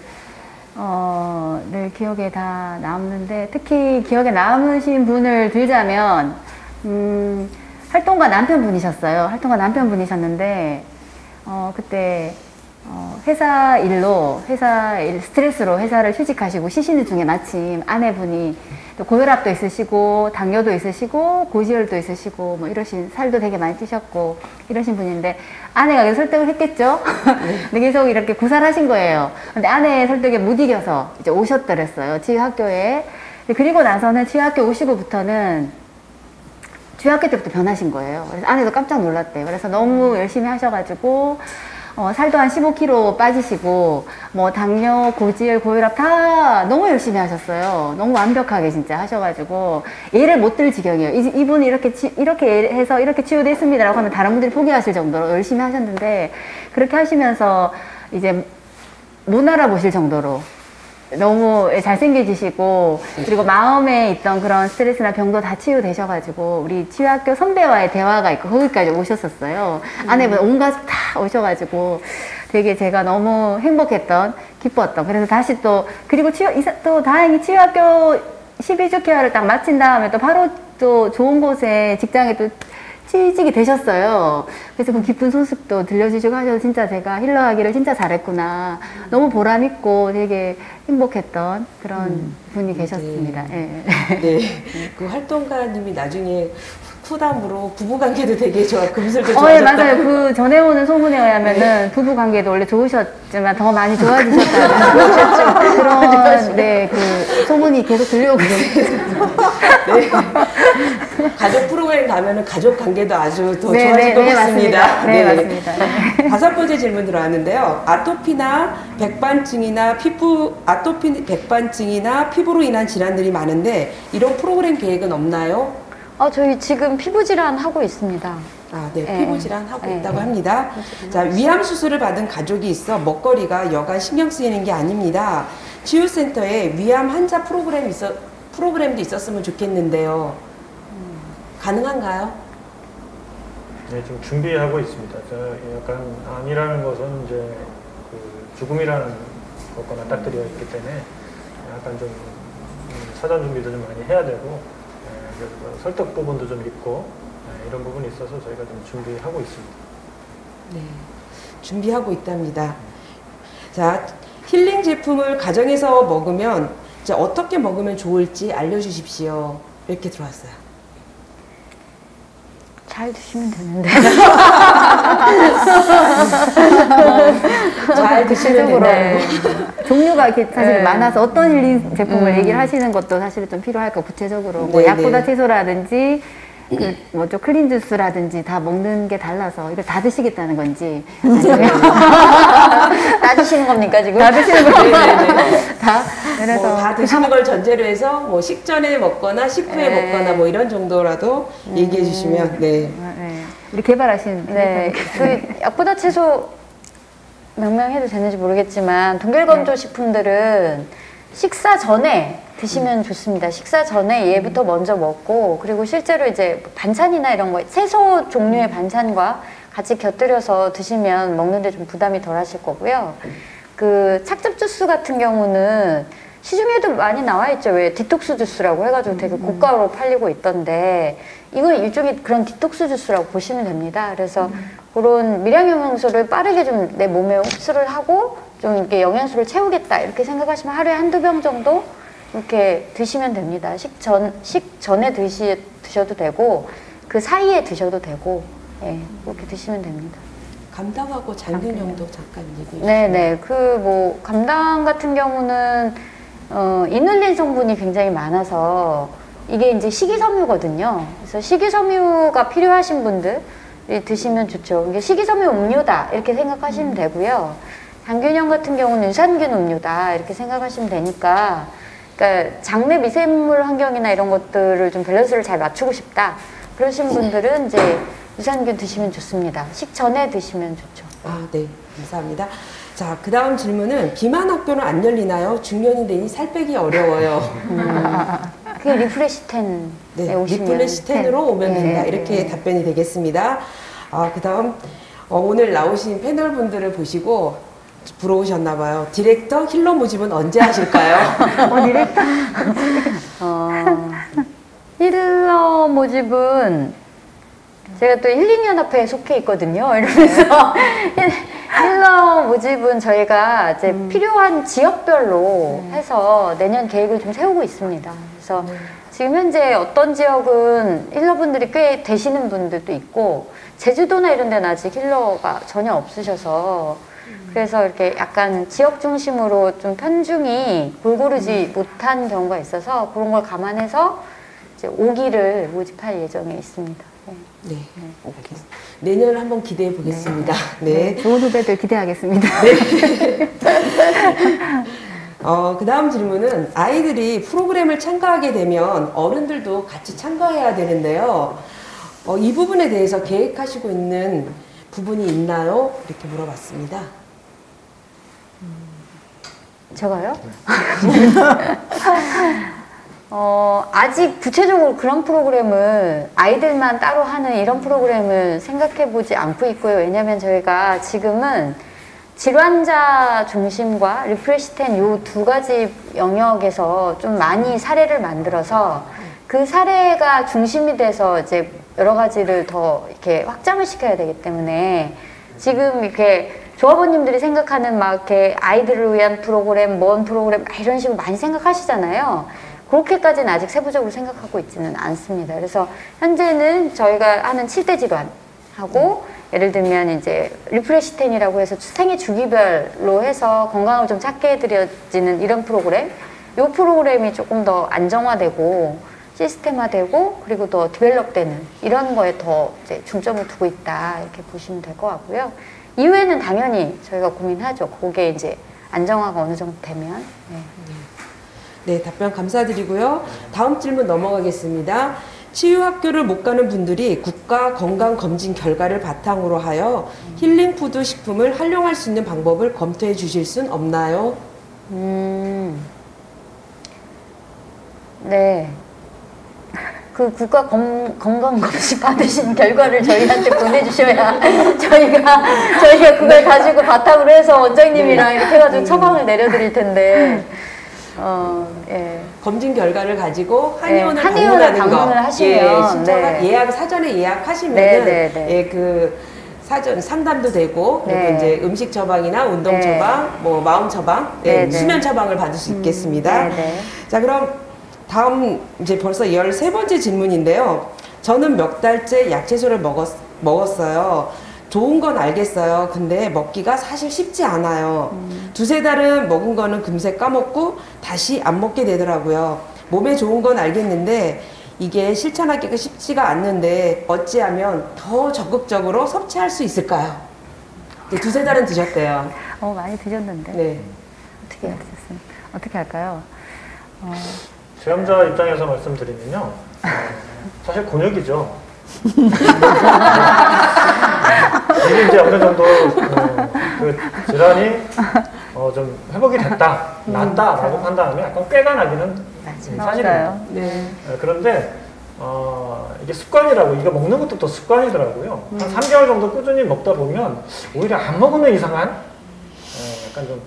기억에 다 남는데 특히 기억에 남으신 분을 들자면 활동가 남편분이셨어요. 활동가 남편분이셨는데 그때 회사 스트레스로 회사를 휴직하시고 쉬시는 중에 마침 아내분이 또 고혈압도 있으시고 당뇨도 있으시고 고지혈도 있으시고 뭐 이러신 살도 되게 많이 찌셨고 이러신 분인데 아내가 계속 설득을 했겠죠. 근데 계속 이렇게 구살하신 거예요. 근데 아내의 설득에 못 이겨서 이제 오셨더랬어요. 치유학교에. 그리고 나서는 치유학교 오시고부터는 중학교 때부터 변하신 거예요. 그래서 아내도 깜짝 놀랐대요. 그래서 너무 열심히 하셔가지고 살도 한 15kg 빠지시고 뭐 당뇨, 고지혈, 고혈압 다 너무 열심히 하셨어요. 너무 완벽하게 진짜 하셔가지고 예를 못 들 지경이에요. 이분이 이렇게 해서 이렇게 치유됐습니다라고 하면 다른 분들이 포기하실 정도로 열심히 하셨는데 그렇게 하시면서 이제 못 알아보실 정도로 너무 잘생겨지시고 그리고 마음에 있던 그런 스트레스나 병도 다 치유되셔가지고 우리 치유학교 선배와의 대화가 있고 거기까지 오셨었어요. 아내분 온갖 다 오셔가지고 되게 제가 너무 행복했던 기뻤던 그래서 다시 또 그리고 또 다행히 치유학교 12주 케어를 딱 마친 다음에 또 바로 또 좋은 곳에 직장에 또 취직이 되셨어요. 그래서 그 기쁜 소식도 들려주시고 하셔서 진짜 제가 힐러하기를 진짜 잘했구나. 너무 보람있고 되게 행복했던 그런 분이 계셨습니다. 네. 예. 네. 그 활동가님이 나중에 후담으로 부부관계도 되게 금슬도 예, 좋아졌다. 맞아요. 그 전해 오는 소문에 의하면은 부부관계도 원래 좋으셨지만 더 많이 좋아지셨다는 그런 그 소문이 계속 들려오고 있어요. 네. 가족 프로그램 가면은 가족 관계도 아주 더 좋아질 것 같습니다. 네, 맞습니다. 네. 5번째 질문 들어왔는데요. 아토피나 백반증이나 백반증이나 피부로 인한 질환들이 많은데 이런 프로그램 계획은 없나요? 저희 지금 피부 질환 하고 있습니다. 아, 네. 네. 피부 질환 하고 네. 있다고 합니다. 자, 위암 수술을 받은 가족이 있어 먹거리가 여간 신경 쓰이는 게 아닙니다. 치유센터에 위암 환자 프로그램도 있었으면 좋겠는데요. 가능한가요? 네, 지금 준비하고 있습니다. 약간 암이라는 것은 이제 그 죽음이라는 것과 맞닥뜨려 있기 때문에 약간 좀 사전 준비도 좀 많이 해야 되고 그래서 설득 부분도 좀 있고 이런 부분이 있어서 저희가 좀 준비하고 있습니다. 네, 준비하고 있답니다. 자, 힐링 제품을 가정에서 먹으면 이제 어떻게 먹으면 좋을지 알려주십시오. 이렇게 들어왔어요. 잘 드시면 되는데. 잘 드시면 된다고. 종류가 이렇게 사실 네. 많아서 어떤 힐링 제품을 얘기를 하시는 것도 사실 좀 필요할 거 구체적으로 뭐 네, 약보다 네. 채소라든지 뭐좀 클린 주스라든지 다 먹는 게 달라서 이걸 다 드시겠다는 건지 다 드시는 겁니까 지금? 다 드시는 겁니까? 네네네. 다 그래서 뭐 다 드시는 걸 전제로 해서 뭐 식전에 먹거나 식후에 네. 먹거나 뭐 이런 정도라도 얘기해 주시면 네. 네. 우리 개발하신 네, 그 약보다 채소 명명해도 되는지 모르겠지만 동결건조 식품들은 식사 전에 드시면 좋습니다. 식사 전에 얘부터 먼저 먹고 그리고 실제로 이제 반찬이나 이런 거 채소 종류의 반찬과 같이 곁들여서 드시면 먹는데 좀 부담이 덜 하실 거고요. 그 착즙 주스 같은 경우는 시중에도 많이 나와 있죠. 왜 디톡스 주스라고 해가지고 되게 고가로 팔리고 있던데 이건 일종의 그런 디톡스 주스라고 보시면 됩니다. 그래서 그런 미량 영양소를 빠르게 좀 내 몸에 흡수를 하고 좀 이렇게 영양소를 채우겠다 이렇게 생각하시면 하루에 한두 병 정도 이렇게 드시면 됩니다. 식전에 드셔도 되고 그 사이에 드셔도 되고 예, 그렇게 드시면 됩니다. 감당하고 장균형도 잠깐 얘기해 주시면. 네네. 그 뭐 감당 같은 경우는 이눌린 성분이 굉장히 많아서 이게 이제 식이섬유거든요. 그래서 식이섬유가 필요하신 분들이 드시면 좋죠. 이게 식이섬유 음료다 이렇게 생각하시면 되고요. 장균형 같은 경우는 유산균 음료다 이렇게 생각하시면 되니까, 그러니까 장내 미생물 환경이나 이런 것들을 좀 밸런스를 잘 맞추고 싶다 그러신 분들은 이제 유산균 드시면 좋습니다. 식전에 드시면 좋죠. 아, 네. 감사합니다. 자, 그 다음 질문은 비만 학교는 안 열리나요? 중년이 되니 살 빼기 어려워요. 그게 리프레시텐에 네, 오시면 리플레시텐으로 오면 된다. 이렇게 답변이 되겠습니다. 아, 그 다음 오늘 나오신 패널 분들을 보시고 부러우셨나 봐요. 디렉터 힐러 모집은 언제 하실까요? 디렉터 힐러 모집은 제가 또 힐링연합회에 속해 있거든요. 이러면서 힐러 모집은 저희가 이제 필요한 지역별로 해서 내년 계획을 좀 세우고 있습니다. 그래서 지금 현재 어떤 지역은 힐러분들이 꽤 되시는 분들도 있고 제주도나 이런 데는 아직 힐러가 전혀 없으셔서 그래서 이렇게 약간 지역 중심으로 좀 편중이 골고루지 못한 경우가 있어서 그런 걸 감안해서 이제 5기를 모집할 예정에 있습니다. 네. 내년을 한번 기대해 보겠습니다. 네. 좋은 후배들 기대하겠습니다. 그 다음 질문은 아이들이 프로그램을 참가하게 되면 어른들도 같이 참가해야 되는데요. 이 부분에 대해서 계획하시고 있는 부분이 있나요? 이렇게 물어봤습니다. 제가요? 아직 구체적으로 그런 프로그램을 아이들만 따로 하는 이런 프로그램을 생각해 보지 않고 있고요. 왜냐면 저희가 지금은 질환자 중심과 리프레시텐 요 두 가지 영역에서 좀 많이 사례를 만들어서 그 사례가 중심이 돼서 이제 여러 가지를 더 이렇게 확장을 시켜야 되기 때문에 지금 이렇게 조합원님들이 생각하는 막 이렇게 아이들을 위한 프로그램, 먼 프로그램 이런 식으로 많이 생각하시잖아요. 그렇게까지는 아직 세부적으로 생각하고 있지는 않습니다. 그래서 현재는 저희가 하는 7대 질환하고 예를 들면 이제 리프레시텐이라고 해서 생애 주기별로 해서 건강을 좀 찾게 해드려지는 이런 프로그램, 이 프로그램이 조금 더 안정화되고 시스템화되고 그리고 더 디벨롭되는 이런 거에 더 이제 중점을 두고 있다 이렇게 보시면 될 것 같고요. 이후에는 당연히 저희가 고민하죠. 그게 이제 안정화가 어느 정도 되면. 네, 답변 감사드리고요. 다음 질문 넘어가겠습니다. 치유학교를 못 가는 분들이 국가 건강검진 결과를 바탕으로 하여 힐링푸드 식품을 활용할 수 있는 방법을 검토해 주실 순 없나요? 네. 그 국가 건강검진 받으신 결과를 저희한테 보내주셔야 저희가 그걸 가지고 바탕으로 해서 원장님이랑 이렇게 해가지고 처방을 내려드릴 텐데. 예. 검진 결과를 가지고 한의원을 방문하는 거, 하시면 신청한 사전에 예약하시면은 그 사전 상담도 되고 그리고 이제 음식 처방이나 운동 처방, 뭐 마음 처방, 수면 처방을 받을 수 있겠습니다. 자, 그럼 다음 이제 벌써 13번째 질문인데요. 저는 몇 달째 약채소를 먹었어요. 좋은 건 알겠어요. 근데 먹기가 사실 쉽지 않아요. 두세 달은 먹은 거는 금세 까먹고 다시 안 먹게 되더라고요. 몸에 좋은 건 알겠는데 이게 실천하기가 쉽지가 않는데 어찌하면 더 적극적으로 섭취할 수 있을까요? 네, 두세 달은 드셨대요. 많이 드셨는데. 네. 어떻게 할까요? 체험자 입장에서 말씀드리면요. 사실 곤욕이죠. 이게 이제 어느 정도 그 질환이 좀 회복이 됐다, 낫다라고 판단하면 약간 꾀가 나기는 사실입니다. 네. 그런데 이게 습관이라고, 이거 먹는 것도 또 습관이더라고요. 한 3개월 정도 꾸준히 먹다 보면 오히려 안 먹으면 이상한 약간 좀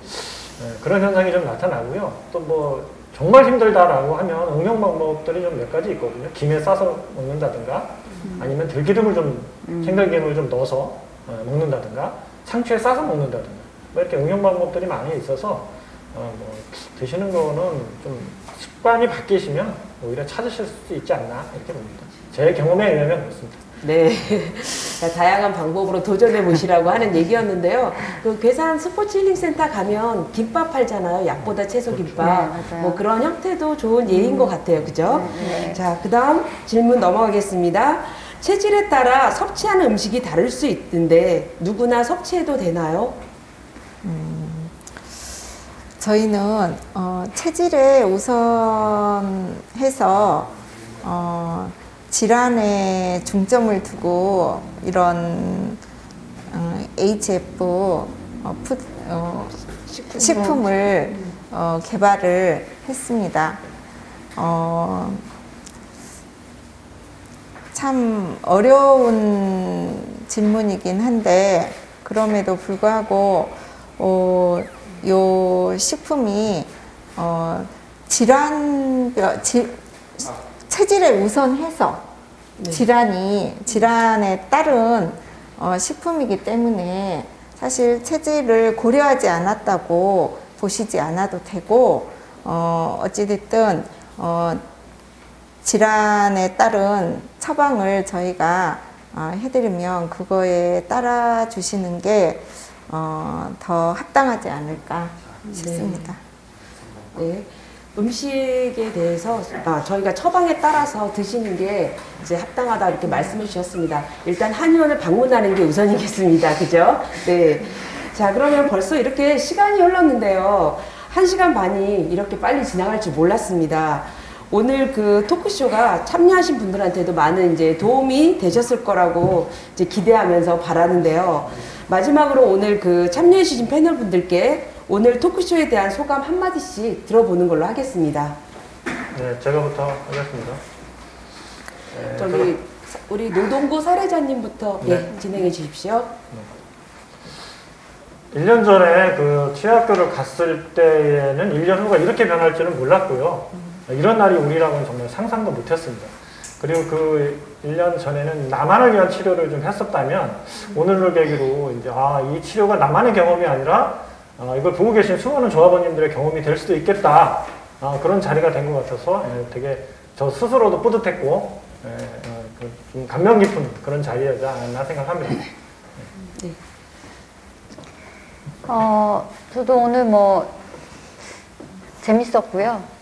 그런 현상이 좀 나타나고요. 또 뭐 정말 힘들다라고 하면 응용 방법들이 좀 몇 가지 있거든요. 김에 싸서 먹는다든가 아니면 들기름을 좀 참기름을 좀 넣어서 먹는다든가 상추에 싸서 먹는다든가 뭐 이렇게 응용 방법들이 많이 있어서 뭐 드시는 거는 좀 습관이 바뀌시면 오히려 찾으실 수 있지 않나 이렇게 봅니다. 제 경험에 의하면 그렇습니다. 네. 다양한 방법으로 도전해 보시라고 하는 얘기였는데요. 그 괴산 스포츠 힐링 센터 가면 김밥 팔잖아요. 약보다 채소 김밥. 네, 뭐 그런 형태도 좋은 예인 것 같아요. 그죠? 네. 자, 그 다음 질문 넘어가겠습니다. 체질에 따라 섭취하는 음식이 다를 수 있는데 누구나 섭취해도 되나요? 저희는 체질에 우선해서 질환에 중점을 두고 이런 HF 식품을 개발을 했습니다. 참 어려운 질문이긴 한데 그럼에도 불구하고 요 식품이 체질에 우선해서 질환에 따른 식품이기 때문에 사실 체질을 고려하지 않았다고 보시지 않아도 되고 어찌됐든 질환에 따른 처방을 저희가 해드리면 그거에 따라 주시는 게 더 합당하지 않을까 싶습니다. 네. 음식에 대해서 저희가 처방에 따라서 드시는 게 이제 합당하다 이렇게 말씀해 주셨습니다. 일단 한의원을 방문하는 게 우선이겠습니다. 그죠? 네. 자, 그러면 벌써 이렇게 시간이 흘렀는데요. 1시간 반이 이렇게 빨리 지나갈 줄 몰랐습니다. 오늘 그 토크쇼가 참여하신 분들한테도 많은 이제 도움이 되셨을 거라고 이제 기대하면서 바라는데요. 마지막으로 오늘 그 참여해주신 패널분들께 오늘 토크쇼에 대한 소감 한마디씩 들어보는 걸로 하겠습니다. 네, 제가부터 하겠습니다. 네, 저기 우리 노동구 사례자님부터 네, 진행해 주십시오. 1년 전에 그 취학교를 갔을 때에는 1년 후가 이렇게 변할 줄은 몰랐고요. 이런 날이 우리라고는 정말 상상도 못했습니다. 그리고 그 1년 전에는 나만을 위한 치료를 좀 했었다면 오늘을 계기로 이제 이 치료가 나만의 경험이 아니라 이걸 보고 계신 수많은 조합원님들의 경험이 될 수도 있겠다. 그런 자리가 된 것 같아서 되게 저 스스로도 뿌듯했고 좀 감명 깊은 그런 자리였지 않나 생각합니다. 네. 저도 오늘 뭐 재밌었고요.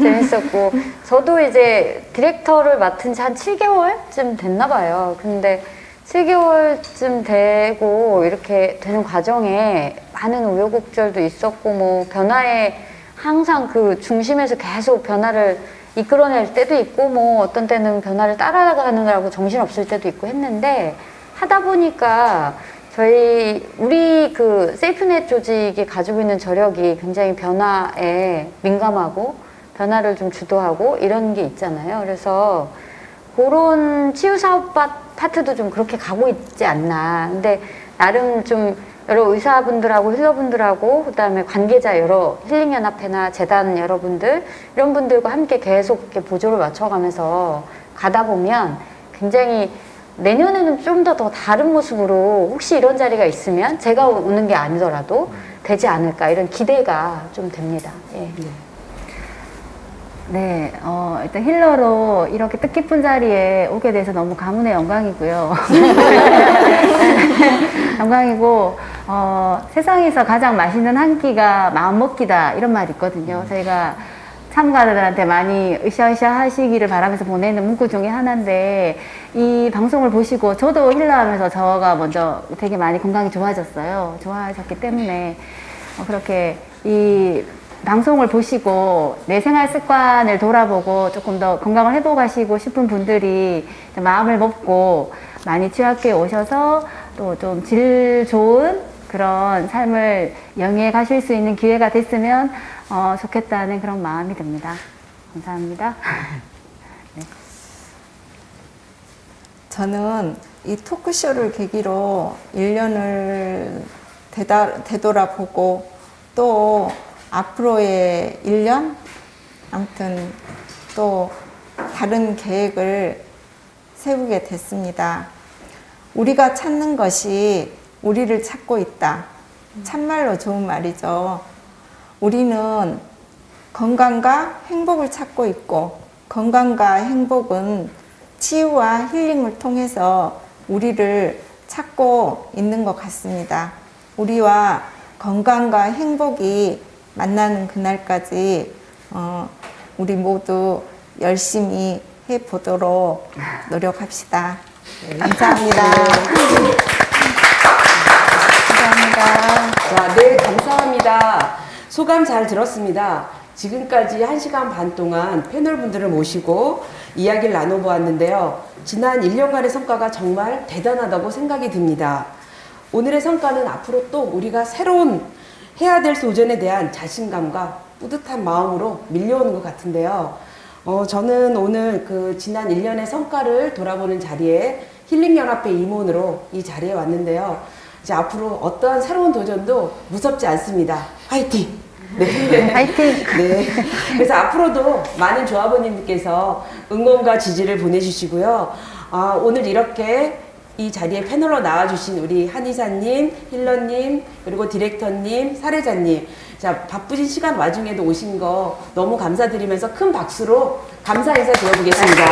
재밌었고 저도 이제 디렉터를 맡은 지 한 7개월쯤 됐나 봐요. 근데 7개월쯤 되고 이렇게 되는 과정에 많은 우여곡절도 있었고 뭐 변화에 항상 그 중심에서 계속 변화를 이끌어낼 때도 있고 뭐 어떤 때는 변화를 따라가느라고 정신없을 때도 있고 했는데 하다 보니까 우리 그 세이프넷 조직이 가지고 있는 저력이 굉장히 변화에 민감하고 변화를 좀 주도하고 이런 게 있잖아요. 그래서 그런 치유사업 파트도 좀 그렇게 가고 있지 않나. 근데 나름 좀 여러 의사분들하고 힐러분들하고 그다음에 관계자 여러 힐링연합회나 재단 여러분들 이런 분들과 함께 계속 이렇게 보조를 맞춰가면서 가다 보면 굉장히 내년에는 좀 더 다른 모습으로 혹시 이런 자리가 있으면 제가 오는 게 아니더라도 되지 않을까 이런 기대가 좀 됩니다. 예. 네, 일단 힐러로 이렇게 뜻깊은 자리에 오게 돼서 너무 가문의 영광이고요. 영광이고, 세상에서 가장 맛있는 한 끼가 마음먹기다 이런 말이 있거든요. 저희가 참가자들한테 많이 으쌰으쌰 하시기를 바라면서 보내는 문구 중에 하나인데 이 방송을 보시고 저도 힐러하면서 저가 먼저 되게 많이 건강이 좋아졌어요. 좋아졌기 때문에 그렇게 이 방송을 보시고 내 생활 습관을 돌아보고 조금 더 건강을 회복하시고 싶은 분들이 마음을 먹고 많이 취학교에 오셔서 또 좀 질 좋은 그런 삶을 영위해 가실 수 있는 기회가 됐으면 좋겠다는 그런 마음이 듭니다. 감사합니다. 저는 이 토크쇼를 계기로 1년을 되돌아보고 또 앞으로의 1년? 아무튼 또 다른 계획을 세우게 됐습니다. 우리가 찾는 것이 우리를 찾고 있다. 참말로 좋은 말이죠. 우리는 건강과 행복을 찾고 있고 건강과 행복은 치유와 힐링을 통해서 우리를 찾고 있는 것 같습니다. 우리와 건강과 행복이 만나는 그날까지 우리 모두 열심히 해보도록 노력합시다. 감사합니다. 감사합니다. 자, 네, 감사합니다. 소감 잘 들었습니다. 지금까지 1시간 반 동안 패널분들을 모시고 이야기를 나눠보았는데요. 지난 1년간의 성과가 정말 대단하다고 생각이 듭니다. 오늘의 성과는 앞으로 또 우리가 새로운 해야 될 도전에 대한 자신감과 뿌듯한 마음으로 밀려오는 것 같은데요. 저는 오늘 그 지난 1년의 성과를 돌아보는 자리에 힐링연합회 임원으로 이 자리에 왔는데요. 이제 앞으로 어떠한 새로운 도전도 무섭지 않습니다. 화이팅! 네. 화이팅! 네. 그래서 앞으로도 많은 조합원님께서 응원과 지지를 보내주시고요. 오늘 이렇게 이 자리에 패널로 나와주신 우리 한의사님, 힐러님, 그리고 디렉터님, 사례자님. 자, 바쁘신 시간 와중에도 오신 거 너무 감사드리면서 큰 박수로 감사 인사 드려보겠습니다.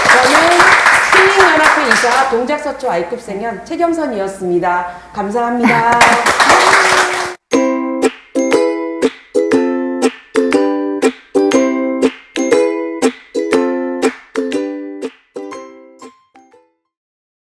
저는 힐링연합회 이사 동작서초 I급 생연 최경선이었습니다. 감사합니다.